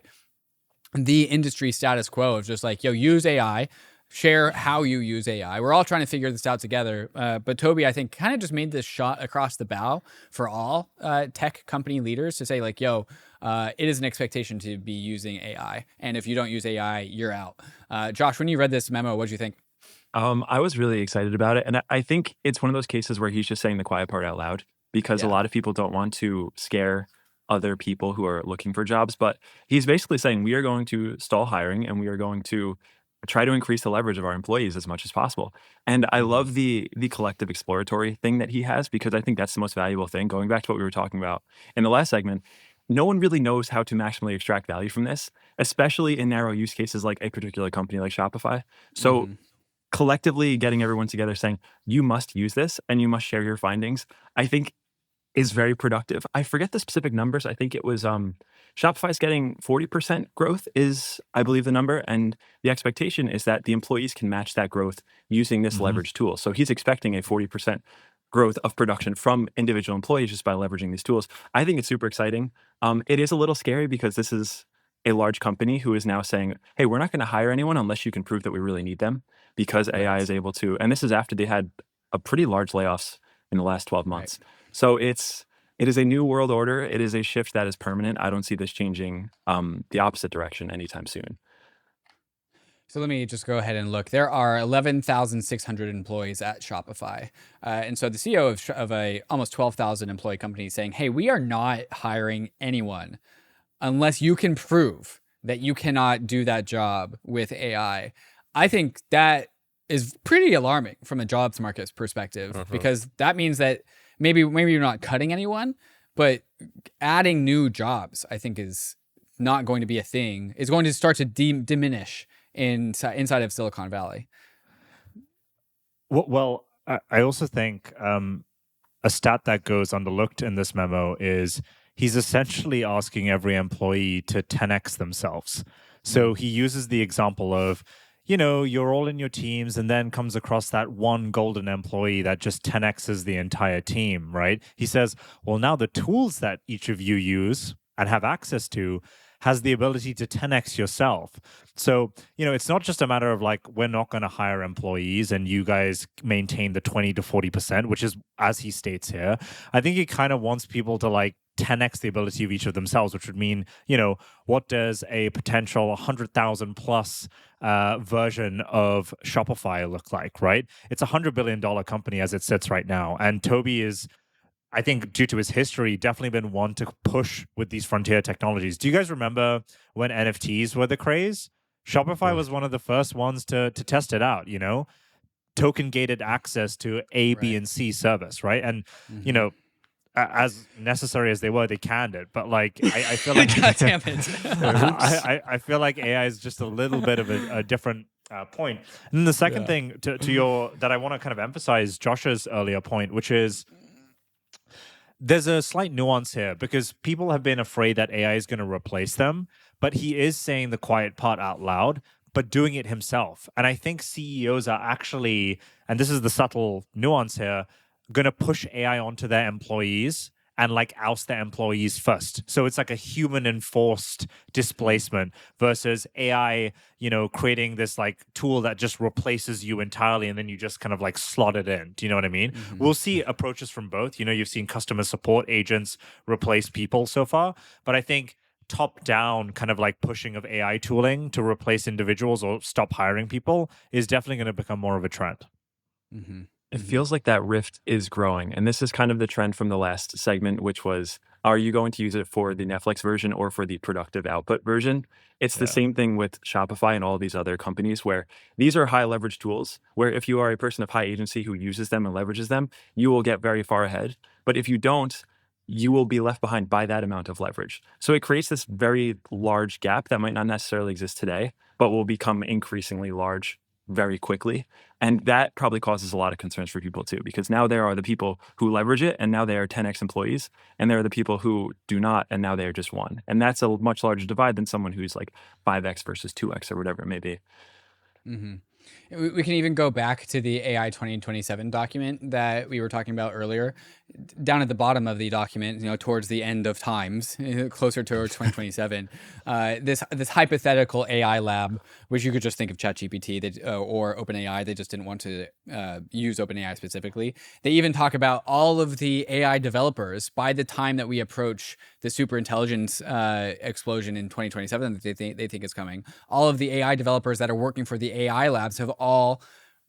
the industry status quo of just like, yo, use AI, share how you use AI. We're all trying to figure this out together. But Toby, I think, kind of just made this shot across the bow for all tech company leaders to say like, yo, it is an expectation to be using AI. And if you don't use AI, you're out. Josh, when you read this memo, what did you think? I was really excited about it. And I think it's one of those cases where he's just saying the quiet part out loud because a lot of people don't want to scare other people who are looking for jobs. But he's basically saying we are going to stall hiring and we are going to try to increase the leverage of our employees as much as possible. And I love the collective exploratory thing that he has, because I think that's the most valuable thing. Going back to what we were talking about in the last segment, no one really knows how to maximally extract value from this, especially in narrow use cases like a particular company like Shopify. So collectively getting everyone together saying, you must use this and you must share your findings, I think is very productive. I forget the specific numbers. I think it was Shopify's getting 40% growth is, I believe, the number. And the expectation is that the employees can match that growth using this leverage tool. So he's expecting a 40% growth of production from individual employees just by leveraging these tools. I think it's super exciting. It is a little scary because this is a large company who is now saying, hey, we're not going to hire anyone unless you can prove that we really need them, because AI is able to. And this is after they had a pretty large layoffs in the last 12 months. So it is a new world order. It is a shift that is permanent. I don't see this changing the opposite direction anytime soon. So let me just go ahead and look. There are 11,600 employees at Shopify. And so the CEO of a almost 12,000 employee company is saying, hey, we are not hiring anyone unless you can prove that you cannot do that job with AI. I think that is pretty alarming from a jobs market perspective, because that means that maybe you're not cutting anyone, but adding new jobs, I think, is not going to be a thing. It's going to start to diminish inside of Silicon Valley. Well, I also think a stat that goes underlooked in this memo is he's essentially asking every employee to 10x themselves. So he uses the example of, you're all in your teams, and then comes across that one golden employee that just 10x's the entire team, right? He says, well, now the tools that each of you use and have access to has the ability to 10x yourself. So, it's not just a matter of like, we're not going to hire employees and you guys maintain the 20 to 40%, which is as he states here. I think he kind of wants people to like 10x the ability of each of themselves, which would mean, what does a potential 100,000 plus version of Shopify look like, right? It's a $100 billion company as it sits right now. And Toby is, I think, due to his history, definitely been one to push with these frontier technologies. Do you guys remember when NFTs were the craze? Shopify was one of the first ones to test it out, token gated access to A, B, and C service, right? And, as necessary as they were, they canned it. But like, I feel like God damn it. I feel like AI is just a little bit of a different point. And then the second thing to your that I want to kind of emphasize Josh's earlier point, which is there's a slight nuance here because people have been afraid that AI is going to replace them, but he is saying the quiet part out loud, but doing it himself. And I think CEOs are actually, and this is the subtle nuance here, going to push AI onto their employees and like oust their employees first. So it's like a human enforced displacement versus AI, creating this like tool that just replaces you entirely and then you just kind of like slot it in. Do you know what I mean? We'll see approaches from both. You've seen customer support agents replace people so far, but I think top down kind of like pushing of AI tooling to replace individuals or stop hiring people is definitely going to become more of a trend. It feels like that rift is growing. And this is kind of the trend from the last segment, which was, are you going to use it for the Netflix version or for the productive output version? It's the same thing with Shopify and all these other companies where these are high leverage tools where if you are a person of high agency who uses them and leverages them, you will get very far ahead. But if you don't, you will be left behind by that amount of leverage. So it creates this very large gap that might not necessarily exist today, but will become increasingly large very quickly. And that probably causes a lot of concerns for people too, because now there are the people who leverage it and now they are 10x employees, and there are the people who do not and now they are just one. And that's a much larger divide than someone who's like 5x versus 2x or whatever it may be. We can even go back to the AI 2027 document that we were talking about earlier. Down at the bottom of the document, towards the end of times, closer towards 2027, this hypothetical AI lab, which you could just think of ChatGPT or OpenAI, they just didn't want to use OpenAI specifically. They even talk about all of the AI developers by the time that we approach the superintelligence explosion in 2027 that they think is coming. All of the AI developers that are working for the AI labs have all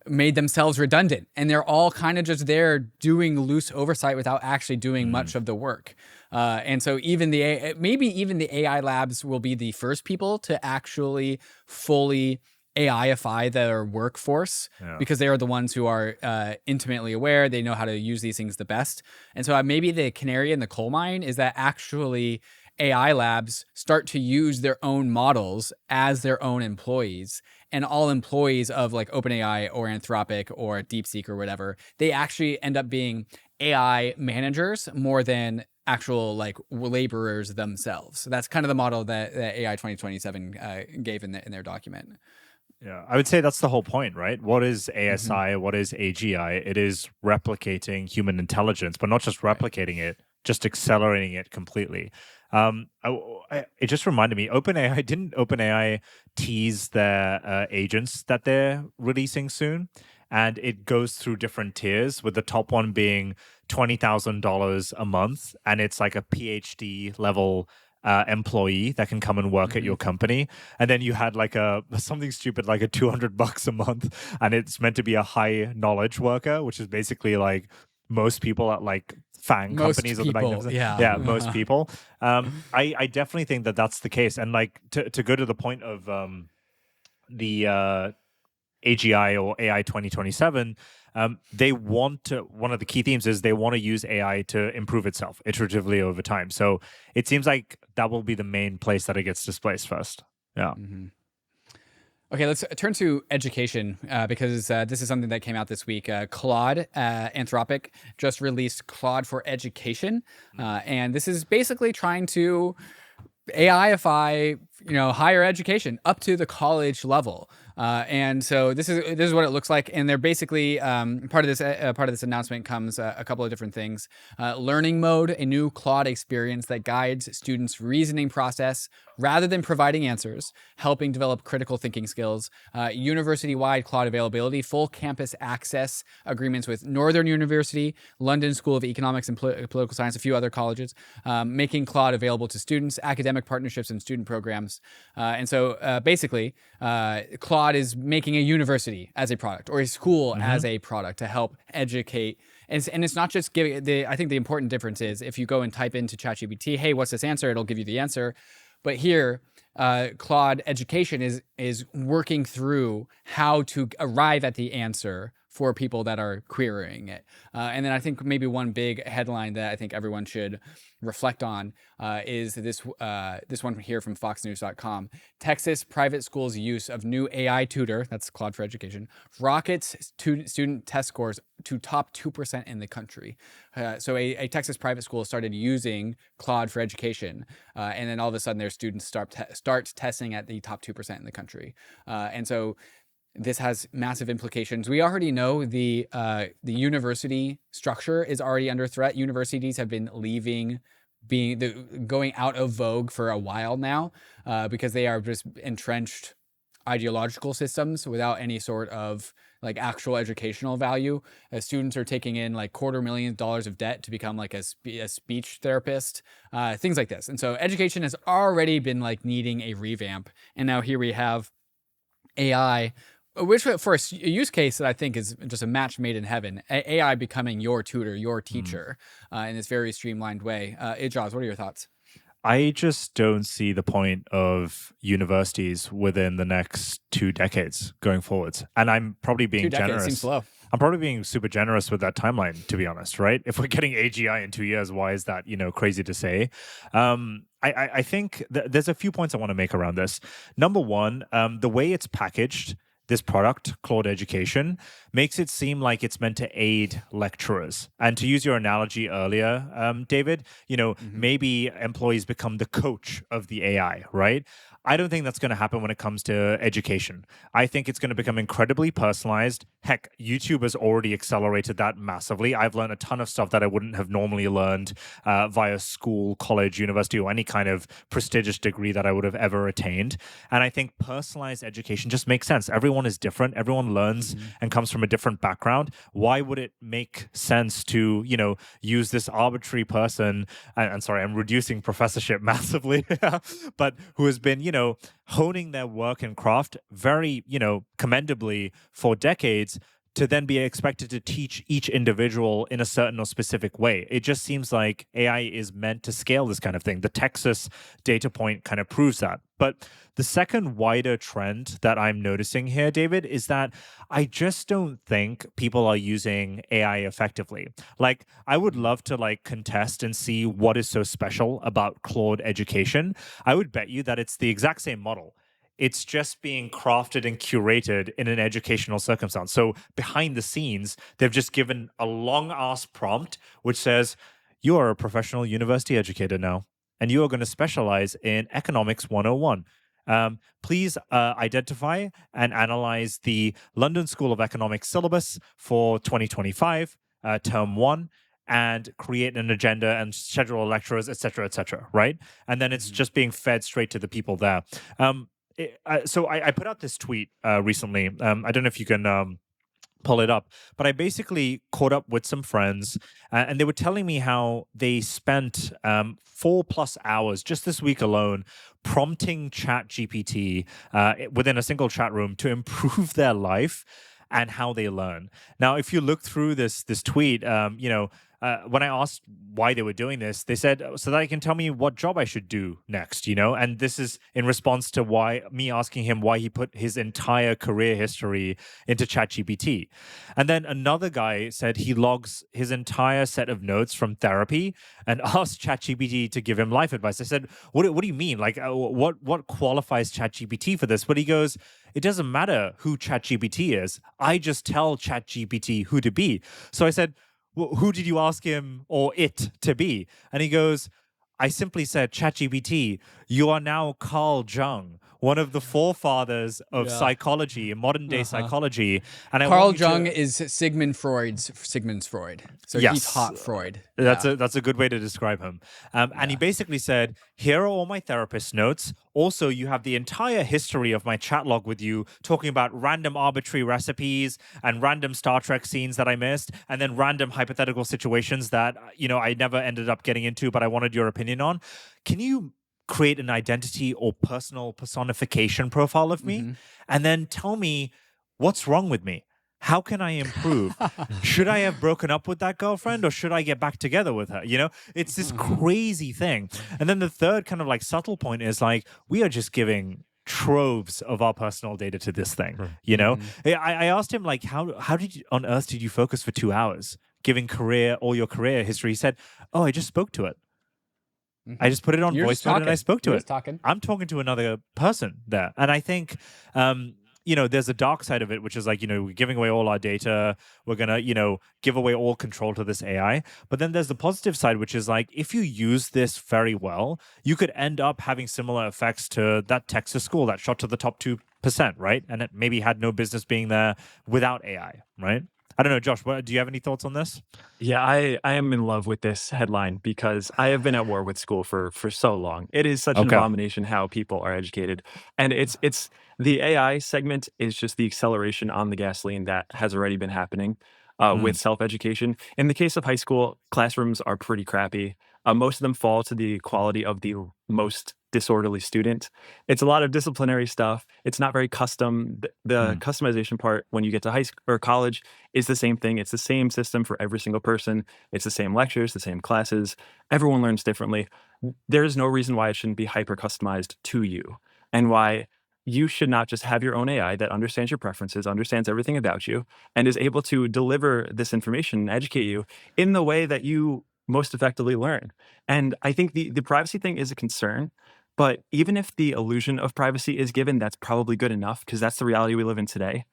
made themselves redundant, and they're all kind of just there doing loose oversight without actually doing much of the work. And so maybe even the AI labs will be the first people to actually fully AIify their workforce because they are the ones who are intimately aware. They know how to use these things the best. And so maybe the canary in the coal mine is that actually AI labs start to use their own models as their own employees, and all employees of like OpenAI or Anthropic or DeepSeek or whatever, they actually end up being AI managers more than actual like laborers themselves. So that's kind of the model that AI 2027 gave in their document. Yeah, I would say that's the whole point, right? What is ASI? What is AGI? It is replicating human intelligence, but not just replicating it, just accelerating it completely. It just reminded me, didn't OpenAI tease their agents that they're releasing soon? And it goes through different tiers, with the top one being $20,000 a month. And it's like a PhD level employee that can come and work at your company. And then you had like something stupid like a $200 a month, and it's meant to be a high knowledge worker, which is basically like most people at like FANG companies or the magnificent. Yeah, most people. I definitely think that that's the case. And like to go to the point of the AGI or AI 2027, they want to, one of the key themes is they want to use AI to improve itself iteratively over time. So it seems like that will be the main place that it gets displaced first. Yeah. Okay, let's turn to education because this is something that came out this week. Claude, Anthropic, just released Claude for Education. And this is basically trying to AIify higher education up to the college level. And so this is what it looks like. And they're basically part of this announcement comes a couple of different things. Learning mode, a new Claude experience that guides students' reasoning process rather than providing answers, helping develop critical thinking skills. University-wide Claude availability, full campus access agreements with Northern University, London School of Economics and Political Science, a few other colleges, making Claude available to students, academic partnerships, and student programs. And so basically, Claude is making a university as a product or a school as a product to help educate. And it's not just giving I think the important difference is if you go and type into ChatGPT, hey, what's this answer? It'll give you the answer. But here, Claude Education is working through how to arrive at the answer for people that are querying it. And then I think maybe one big headline that I think everyone should reflect on is this one here from foxnews.com. Texas private schools' use of new AI tutor, that's Claude for Education, rockets student test scores to top 2% in the country. So a Texas private school started using Claude for Education, and then all of a sudden their students start testing at the top 2% in the country. And so this has massive implications. We already know the university structure is already under threat. Universities have been going out of vogue for a while now because they are just entrenched ideological systems without any sort of like actual educational value. Students are taking in like $250,000 of debt to become like a speech therapist, things like this. And so education has already been like needing a revamp. And now here we have AI, which for a use case that I think is just a match made in heaven, AI becoming your tutor, your teacher in this very streamlined way. Josh, what are your thoughts? I just don't see the point of universities within the next 2 decades going forwards. And I'm probably being 2 decades generous. seems slow. I'm probably being super generous with that timeline, to be honest, right? If we're getting AGI in 2 years, why is that, crazy to say? I think there's a few points I want to make around this. Number one, the way it's packaged, this product, Claude Education, makes it seem like it's meant to aid lecturers. And to use your analogy earlier, David, maybe employees become the coach of the AI, right? I don't think that's going to happen when it comes to education. I think it's going to become incredibly personalized. Heck, YouTube has already accelerated that massively. I've learned a ton of stuff that I wouldn't have normally learned via school, college, university, or any kind of prestigious degree that I would have ever attained. And I think personalized education just makes sense. Everyone is different. Everyone learns and comes from a different background. Why would it make sense to, use this arbitrary person? And sorry, I'm reducing professorship massively, but who has been, honing their work and craft very, commendably for decades, to then be expected to teach each individual in a certain or specific way. It just seems like AI is meant to scale this kind of thing. The Texas data point kind of proves that. But the second wider trend that I'm noticing here, David, is that I just don't think people are using AI effectively. Like, I would love to contest and see what is so special about Claude Education. I would bet you that it's the exact same model. It's just being crafted and curated in an educational circumstance. So behind the scenes, they've just given a long-ass prompt which says, you are a professional university educator now, and you are going to specialize in economics 101. Please identify and analyze the London School of Economics syllabus for 2025, term 1, and create an agenda and schedule lecturers, et cetera, right? And then it's just being fed straight to the people there. So I put out this tweet recently. I don't know if you can pull it up, but I basically caught up with some friends and they were telling me how they spent 4+ hours just this week alone prompting ChatGPT within a single chat room to improve their life and how they learn. Now, if you look through this tweet, when I asked why they were doing this, they said, so that I can tell me what job I should do next, and this is in response to me asking him why he put his entire career history into ChatGPT. And then another guy said he logs his entire set of notes from therapy and asked ChatGPT to give him life advice. I said, what do you mean? Like, what qualifies ChatGPT for this? But he goes, it doesn't matter who ChatGPT is. I just tell ChatGPT who to be. So I said, who did you ask him or it to be? And he goes, I simply said, ChatGPT, you are now Carl Jung, one of the forefathers of Yeah. psychology, modern day psychology. And I Carl want you Jung to, is Sigmund Freud. So Yes. he taught Freud. That's a good way to describe him. And he basically said, here are all my therapist notes. Also, you have the entire history of my chat log with you, talking about random arbitrary recipes and random Star Trek scenes that I missed, and then random hypothetical situations that, I never ended up getting into, but I wanted your opinion on. Can you create an identity or personal personification profile of me? And then tell me what's wrong with me? How can I improve? Should I have broken up with that girlfriend or should I get back together with her? It's this crazy thing. And then the third kind of like subtle point is like, we are just giving troves of our personal data to this thing. I asked him like, how on earth did you focus for 2 hours giving all your career history? He said, oh, I just spoke to it. I just put it on voice mode and I spoke to it. I'm talking to another person there. And I think, there's a dark side of it, which is like, we're giving away all our data. We're going to, give away all control to this AI. But then there's the positive side, which is like, if you use this very well, you could end up having similar effects to that Texas school that shot to the top 2%, right? And it maybe had no business being there without AI, right? I don't know, Josh, do you have any thoughts on this? Yeah, I am in love with this headline because I have been at war with school for so long. It is such an abomination how people are educated. And it's the AI segment is just the acceleration on the gasoline that has already been happening with self-education. In the case of high school, classrooms are pretty crappy. Most of them fall to the quality of the most disorderly student. It's a lot of disciplinary stuff. It's not very custom. The customization part when you get to high school or college is the same thing. It's the same system for every single person. It's the same lectures, the same classes. Everyone learns differently. There's no reason why it shouldn't be hyper customized to you, and why you should not just have your own AI that understands your preferences, understands everything about you, and is able to deliver this information and educate you in the way that you most effectively learn. And I think the privacy thing is a concern, but even if the illusion of privacy is given, that's probably good enough because that's the reality we live in today,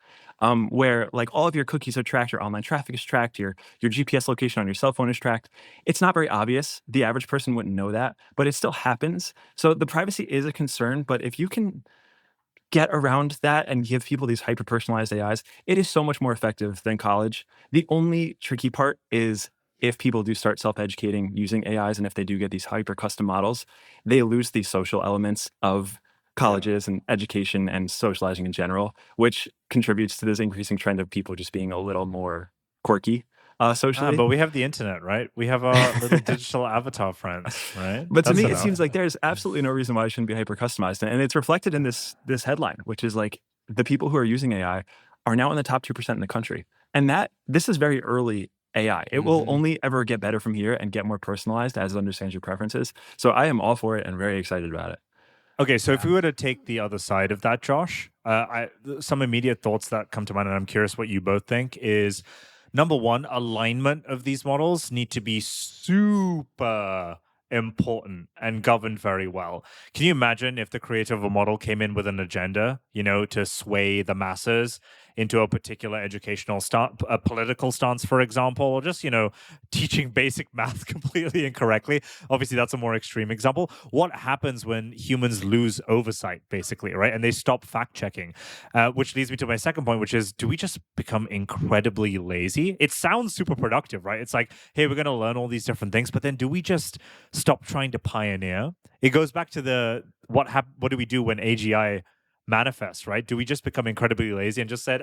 where like all of your cookies are tracked, your online traffic is tracked, your GPS location on your cell phone is tracked. It's not very obvious. The average person wouldn't know that, but it still happens. So the privacy is a concern, but if you can get around that and give people these hyper-personalized AIs, it is so much more effective than college. The only tricky part is if people do start self-educating using AIs, and if they do get these hyper-custom models, they lose these social elements of colleges and education and socializing in general, which contributes to this increasing trend of people just being a little more quirky socially. But we have the internet, right? We have our little digital avatar friends, right? But to me, it seems like there's absolutely no reason why it shouldn't be hyper-customized. And it's reflected in this headline, which is like the people who are using AI are now in the top 2% in the country. And this is very early AI. It will only ever get better from here and get more personalized as it understands your preferences. So I am all for it and very excited about it. Okay, so if we were to take the other side of that, Josh, some immediate thoughts that come to mind, and I'm curious what you both think, is number one, alignment of these models need to be super important and governed very well. Can you imagine if the creator of a model came in with an agenda, to sway the masses into a particular educational a political stance, for example, or just, teaching basic math completely incorrectly? Obviously, that's a more extreme example. What happens when humans lose oversight, basically, right? And they stop fact checking, which leads me to my second point, which is, do we just become incredibly lazy? It sounds super productive, right? It's like, hey, we're going to learn all these different things, but then do we just stop trying to pioneer? It goes back to what do we do when AGI manifests, right? Do we just become incredibly lazy and just said,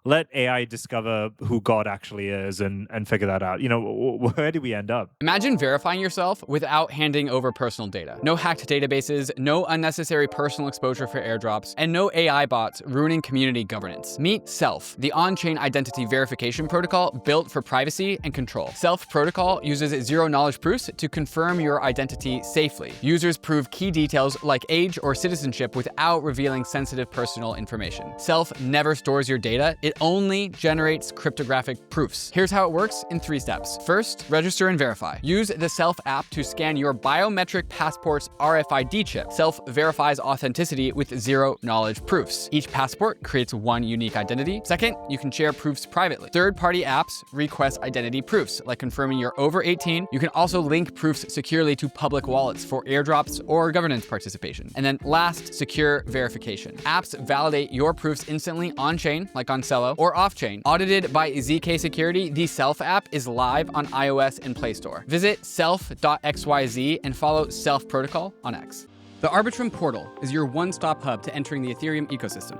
let AI discover who God actually is and figure that out? Where do we end up? Imagine verifying yourself without handing over personal data. No hacked databases, no unnecessary personal exposure for airdrops, and no AI bots ruining community governance. Meet Self, the on-chain identity verification protocol built for privacy and control. Self protocol uses zero-knowledge proofs to confirm your identity safely. Users prove key details like age or citizenship without without revealing sensitive personal information. Self never stores your data. It only generates cryptographic proofs. Here's how it works in 3 steps. First, register and verify. Use the Self app to scan your biometric passport's RFID chip. Self verifies authenticity with zero-knowledge proofs. Each passport creates one unique identity. Second, you can share proofs privately. Third-party apps request identity proofs, like confirming you're over 18. You can also link proofs securely to public wallets for airdrops or governance participation. And then last, secure verification. Apps validate your proofs instantly on-chain, like on Celo, or off-chain. Audited by ZK Security, the Self app is live on iOS and Play Store. Visit self.xyz and follow Self Protocol on X. The Arbitrum portal is your one-stop hub to entering the Ethereum ecosystem.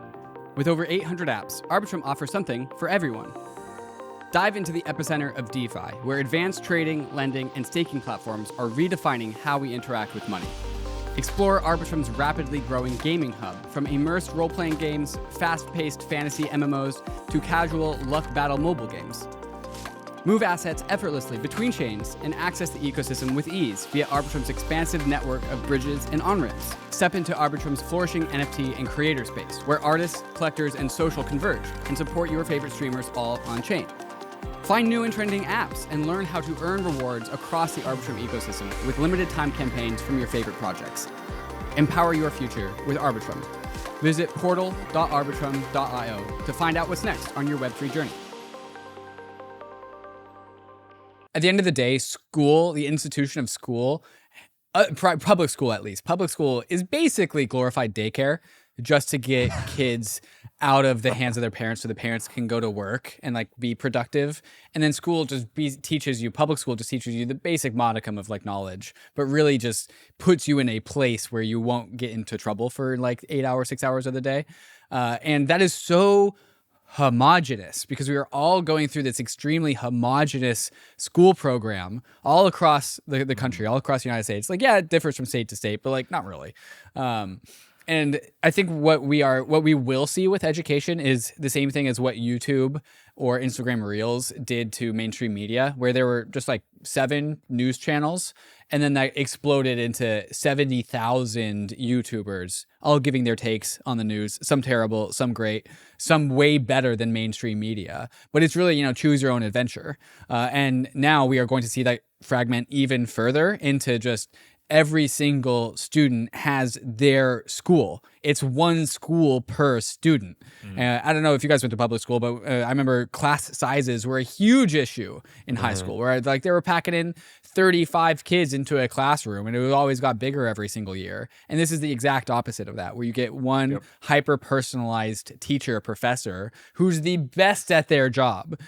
With over 800 apps, Arbitrum offers something for everyone. Dive into the epicenter of DeFi, where advanced trading, lending, and staking platforms are redefining how we interact with money. Explore Arbitrum's rapidly growing gaming hub, from immersed role-playing games, fast-paced fantasy MMOs, to casual luck battle mobile games. Move assets effortlessly between chains and access the ecosystem with ease via Arbitrum's expansive network of bridges and on-ramps. Step into Arbitrum's flourishing NFT and creator space, where artists, collectors, and social converge, and support your favorite streamers all on-chain. Find new and trending apps and learn how to earn rewards across the Arbitrum ecosystem with limited time campaigns from your favorite projects. Empower your future with Arbitrum. Visit portal.arbitrum.io to find out what's next on your Web3 journey. At the end of the day, school, the institution of school, public school at least, public school is basically glorified daycare just to get kids out of the hands of their parents so the parents can go to work and like be productive. And then school just teaches you, public school just teaches you the basic modicum of like knowledge, but really just puts you in a place where you won't get into trouble for like 8 hours, 6 hours of the day. And that is so homogenous because we are all going through this extremely homogenous school program all across the country, all across the United States. Like, yeah, it differs from state to state, but like not really. And I think what we will see with education is the same thing as what YouTube or Instagram Reels did to mainstream media, where there were just like 7 news channels, and then that exploded into 70,000 YouTubers all giving their takes on the news, some terrible, some great, some way better than mainstream media. But it's really, choose your own adventure. And now we are going to see that fragment even further into just every single student has their school. It's one school per student. I don't know if you guys went to public school, but I remember class sizes were a huge issue in high school, where like they were packing in 35 kids into a classroom, and it always got bigger every single year. And this is the exact opposite of that, where you get one hyper-personalized teacher, professor, who's the best at their job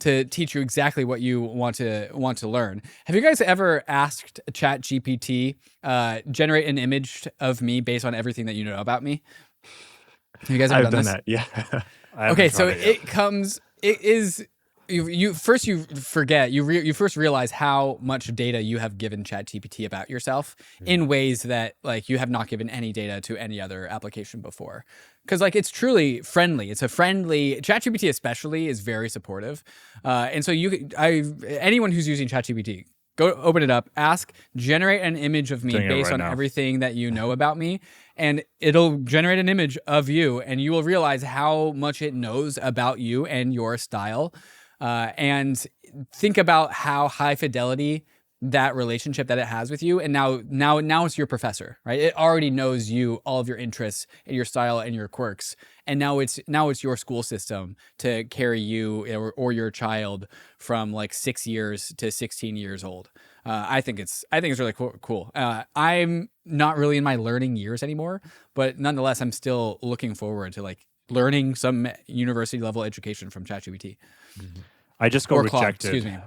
to teach you exactly what you want to learn. Have you guys ever asked ChatGPT, generate an image of me based on everything that you know about me? Have you guys ever done this? That, yeah. Okay, so you first realize how much data you have given ChatGPT about yourself in ways that like you have not given any data to any other application before. Because like it's truly friendly. It's a friendly ChatGPT especially is very supportive, and so anyone who's using ChatGPT, go open it up, ask, generate an image of me based on everything that you know about me, and it'll generate an image of you, and you will realize how much it knows about you and your style. And think about how high fidelity that relationship that it has with you. And now it's your professor, right? It already knows you, all of your interests and your style and your quirks. And now it's your school system to carry you or your child from like 6 years to 16 years old. I think it's really cool. I'm not really in my learning years anymore, but nonetheless, I'm still looking forward to like learning some university level education from ChatGPT. I just got Claude, rejected. excuse me.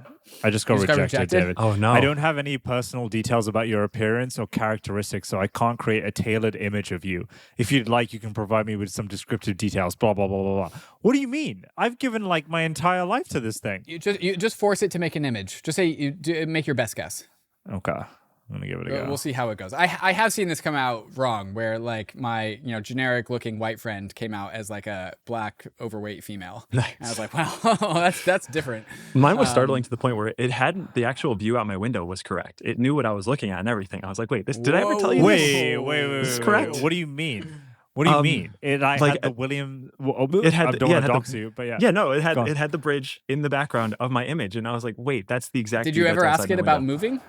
I just got rejected, David. Oh, no. I don't have any personal details about your appearance or characteristics, so I can't create a tailored image of you. If you'd like, you can provide me with some descriptive details, blah, blah, blah, blah, blah. What do you mean? I've given like my entire life to this thing. You just force it to make an image. Just say, make your best guess. Okay. I'm going to give it a go. We'll see how it goes. I have seen this come out wrong, where like my generic looking white friend came out as like a black overweight female. Nice. And I was like, wow, that's different. Mine was startling to the point where it hadn't, the actual view out my window was correct. It knew what I was looking at and everything. I was like, wait, did I ever tell you this? Wait. This is correct. What do you mean? What do you mean? It like, had the William. It had I the- don't yeah, want it to had dox you, but yeah. Yeah, no, it Go on. had the bridge in the background of my image, and I was like, wait, that's the exact. Did dude you ever that's ask outside it my about window. moving?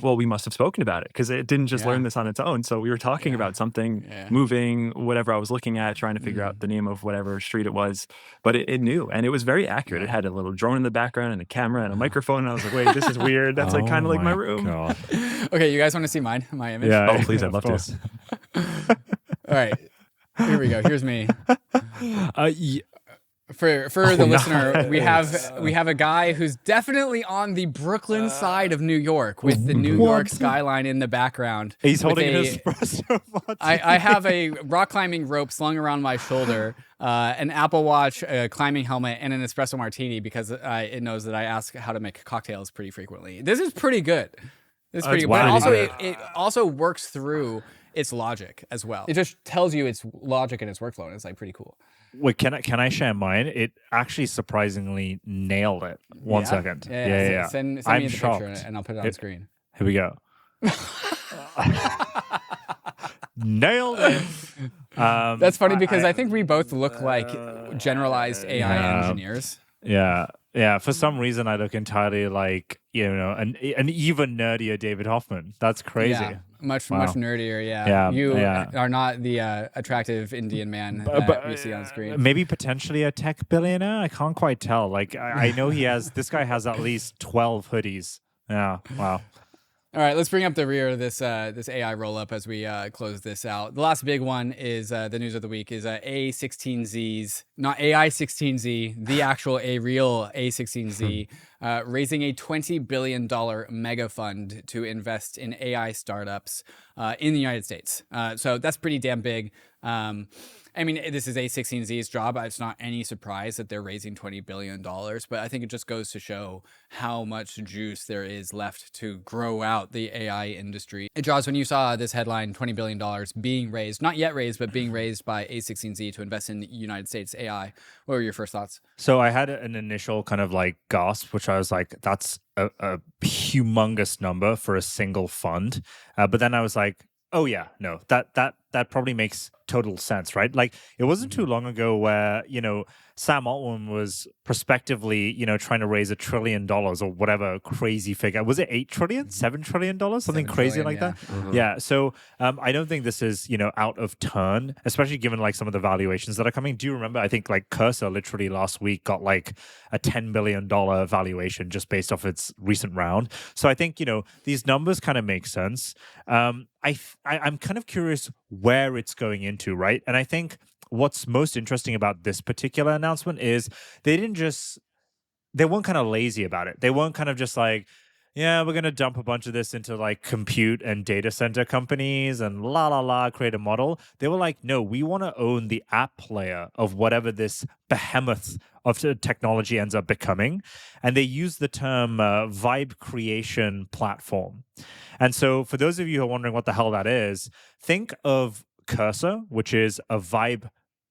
Well, we must have spoken about it because it didn't just Yeah. learn this on its own. So we were talking about something Yeah. moving, whatever I was looking at, trying to figure out the name of whatever street it was. But it knew, and it was very accurate. It had a little drone in the background and a camera and a microphone. And I was like, wait, this is weird. That's like kind of like my room. God. Okay, you guys want to see my image? Yeah. Oh, please, I'd of love course. to. All right. Here we go. Here's me. For the listener, we have a guy who's definitely on the Brooklyn side of New York with the New York skyline in the background. He's with holding an espresso martini. I have a rock climbing rope slung around my shoulder, an Apple Watch, a climbing helmet, and an espresso martini because it knows that I ask how to make cocktails pretty frequently. This is pretty good. This is pretty good. But wow. also, it also works through its logic as well. It just tells you its logic and its workflow, and it's like pretty cool. Wait, can I share mine? It actually surprisingly nailed it. One second. Yeah. Send I'm me the shocked. picture and I'll put it on screen. Here we go. Nailed it. That's funny because I think we both look like generalized AI engineers. Yeah. For some reason, I look entirely like an even nerdier David Hoffman. That's crazy. Yeah, much nerdier. Yeah. You are not the attractive Indian man that we see on screen. Maybe potentially a tech billionaire. I can't quite tell. Like I know this guy has at least 12 hoodies. Yeah. Wow. All right, let's bring up the rear of this AI roll-up as we close this out. The last big one is the news of the week is A16Z's, not AI16Z, the actual real A16Z, raising a $20 billion mega fund to invest in AI startups in the United States. So that's pretty damn big. I mean, this is A16Z's job. It's not any surprise that they're raising $20 billion, but I think it just goes to show how much juice there is left to grow out the AI industry. Josh, when you saw this headline, $20 billion being raised, not yet raised, but being raised by A16Z to invest in United States AI, what were your first thoughts? So I had an initial kind of like gasp, which I was like, that's a humongous number for a single fund. But then I was like, oh yeah, no, that probably makes total sense, right? Like it wasn't too long ago where, Sam Altman was prospectively, trying to raise $1 trillion or whatever crazy figure. Was it 8 trillion, $7 trillion, something crazy like that? Yeah. So I don't think this is, out of turn, especially given like some of the valuations that are coming. Do you remember? I think like Cursor literally last week got like a $10 billion valuation just based off its recent round. So I think, these numbers kind of make sense. I'm kind of curious where it's going into, right? And I think what's most interesting about this particular announcement is they weren't kind of lazy about it. They weren't kind of just like, yeah, we're going to dump a bunch of this into like compute and data center companies and create a model. They were like, no, we want to own the app layer of whatever this behemoth of technology ends up becoming. And they use the term vibe creation platform. And so for those of you who are wondering what the hell that is, think of Cursor, which is a vibe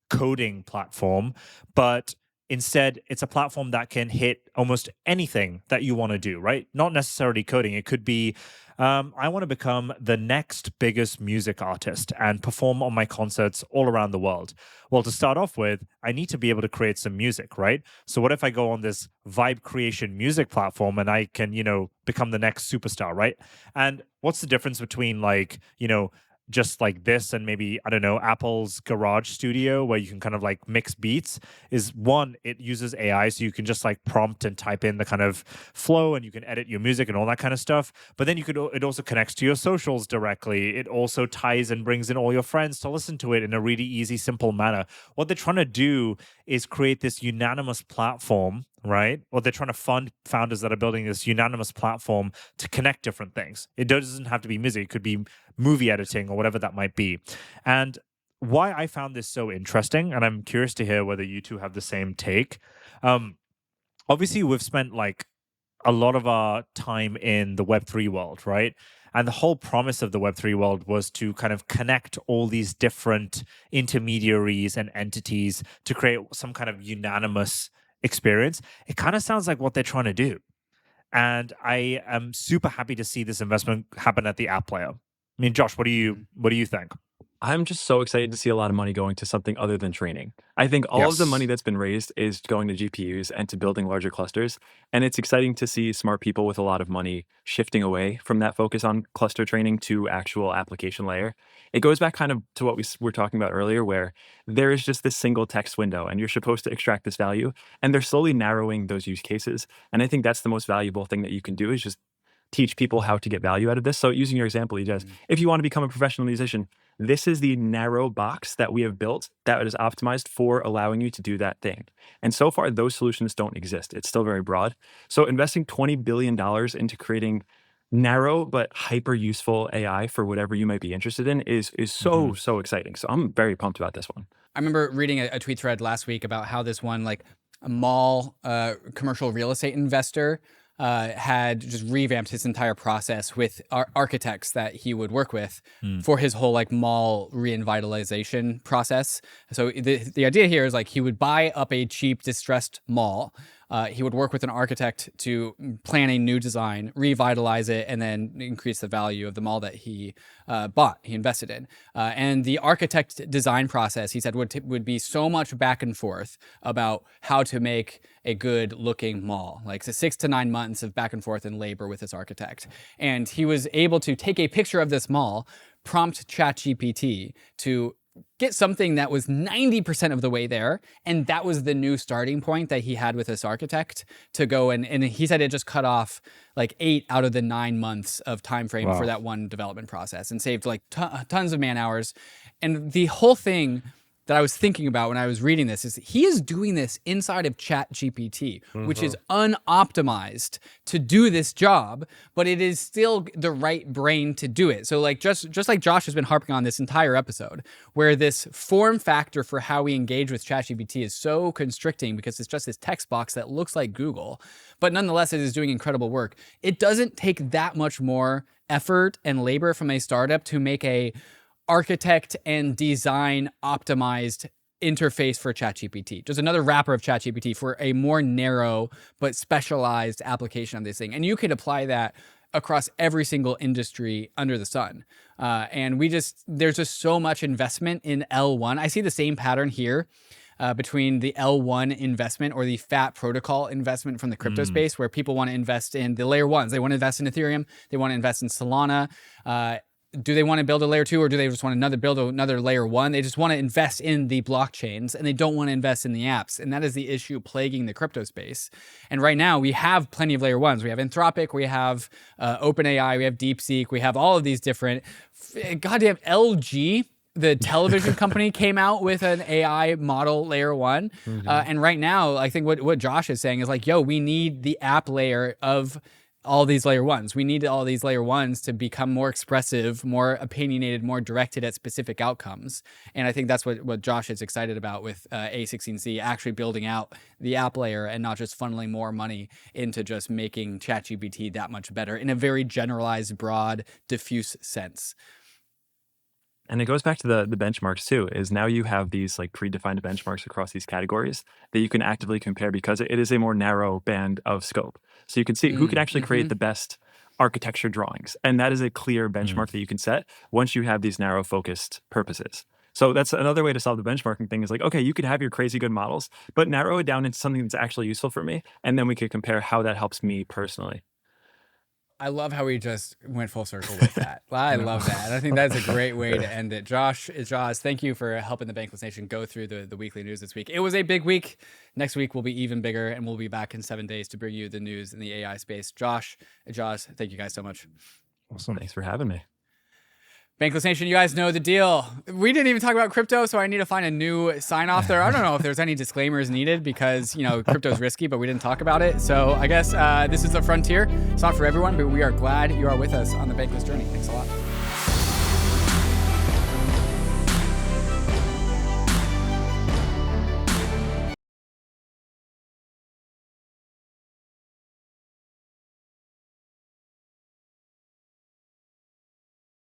coding platform, but instead it's a platform that can hit almost anything that you want to do, right? Not necessarily coding. It could be, I want to become the next biggest music artist and perform on my concerts all around the world. Well, to start off with, I need to be able to create some music, right? So what if I go on this vibe creation music platform and I can, become the next superstar, right? And what's the difference between like, just like this and maybe, I don't know, Apple's Garage Studio where you can kind of like mix beats is one, it uses AI. So you can just like prompt and type in the kind of flow and you can edit your music and all that kind of stuff. But then it also connects to your socials directly. It also ties and brings in all your friends to listen to it in a really easy, simple manner. What they're trying to do is create this unanimous platform, right? Or they're trying to fund founders that are building this unanimous platform to connect different things. It doesn't have to be music. It could be movie editing or whatever that might be. And why I found this so interesting, and I'm curious to hear whether you two have the same take. Obviously, we've spent like a lot of our time in the Web3 world, right? And the whole promise of the Web3 world was to kind of connect all these different intermediaries and entities to create some kind of unanimous experience. It kind of sounds like what they're trying to do. And I am super happy to see this investment happen at the app layer. I mean, Josh, what do you think? I'm just so excited to see a lot of money going to something other than training. I think all of the money Yes. that's been raised is going to GPUs and to building larger clusters. And it's exciting to see smart people with a lot of money shifting away from that focus on cluster training to actual application layer. It goes back kind of to what were talking about earlier, where there is just this single text window and you're supposed to extract this value. And they're slowly narrowing those use cases. And I think that's the most valuable thing that you can do is just teach people how to get value out of this. So using your example, you guys, if you want to become a professional musician, this is the narrow box that we have built that is optimized for allowing you to do that thing. And so far, those solutions don't exist. It's still very broad. So investing $20 billion into creating narrow but hyper useful AI for whatever you might be interested in is so exciting. So I'm very pumped about this one. I remember reading a tweet thread last week about how this one, like a mall commercial real estate investor, had just revamped his entire process with architects that he would work with for his whole like mall reinvitalization process. So the idea here is like he would buy up a cheap distressed mall. He would work with an architect to plan a new design, revitalize it, and then increase the value of the mall that he bought, he invested in. And the architect design process, he said, would be so much back and forth about how to make a good looking mall, like 6 to 9 months of back and forth and labor with this architect. And he was able to take a picture of this mall, prompt ChatGPT to get something that was 90% of the way there. And that was the new starting point that he had with this architect to go. And he said it just cut off like 8 out of the 9 months of time frame for that one development process and saved like tons of man hours. And the whole thing that I was thinking about when I was reading this is he is doing this inside of ChatGPT, which is unoptimized to do this job, but it is still the right brain to do it. So like just like Josh has been harping on this entire episode, where this form factor for how we engage with ChatGPT is so constricting because it's just this text box that looks like Google, but nonetheless it is doing incredible work. It doesn't take that much more effort and labor from a startup to make a architect and design optimized interface for ChatGPT. Just another wrapper of ChatGPT for a more narrow but specialized application of this thing. And you could apply that across every single industry under the sun. And there's just so much investment in L1. I see the same pattern here between the L1 investment or the FAT protocol investment from the crypto space, where people want to invest in the layer ones. They want to invest in Ethereum. They want to invest in Solana. Do they want to build a layer 2 or do they just want to build another layer 1? They just want to invest in the blockchains and they don't want to invest in the apps. And that is the issue plaguing the crypto space. And right now we have plenty of layer 1s. We have Anthropic, we have OpenAI, we have DeepSeek, we have all of these different, goddamn LG, the television company, came out with an AI model layer 1. And right now, I think what Josh is saying is like, yo, we need the app layer of all these layer 1s. We need all these layer 1s to become more expressive, more opinionated, more directed at specific outcomes. And I think that's what Josh is excited about with A16Z, actually building out the app layer and not just funneling more money into just making ChatGPT that much better in a very generalized, broad, diffuse sense. And it goes back to the benchmarks too, is now you have these like predefined benchmarks across these categories that you can actively compare because it is a more narrow band of scope. So you can see who can actually create the best architecture drawings. And that is a clear benchmark that you can set once you have these narrow focused purposes. So that's another way to solve the benchmarking thing is like, okay, you could have your crazy good models, but narrow it down into something that's actually useful for me. And then we could compare how that helps me personally. I love how we just went full circle with that. I love that. And I think that's a great way to end it. Josh, thank you for helping the Bankless Nation go through the weekly news this week. It was a big week. Next week will be even bigger, and we'll be back in 7 days to bring you the news in the AI space. Josh, thank you guys so much. Awesome. Thanks for having me. Bankless Nation, you guys know the deal. We didn't even talk about crypto, so I need to find a new sign off there. I don't know if there's any disclaimers needed because, crypto's risky, but we didn't talk about it. So I guess this is a frontier. It's not for everyone, but we are glad you are with us on the Bankless journey. Thanks a lot.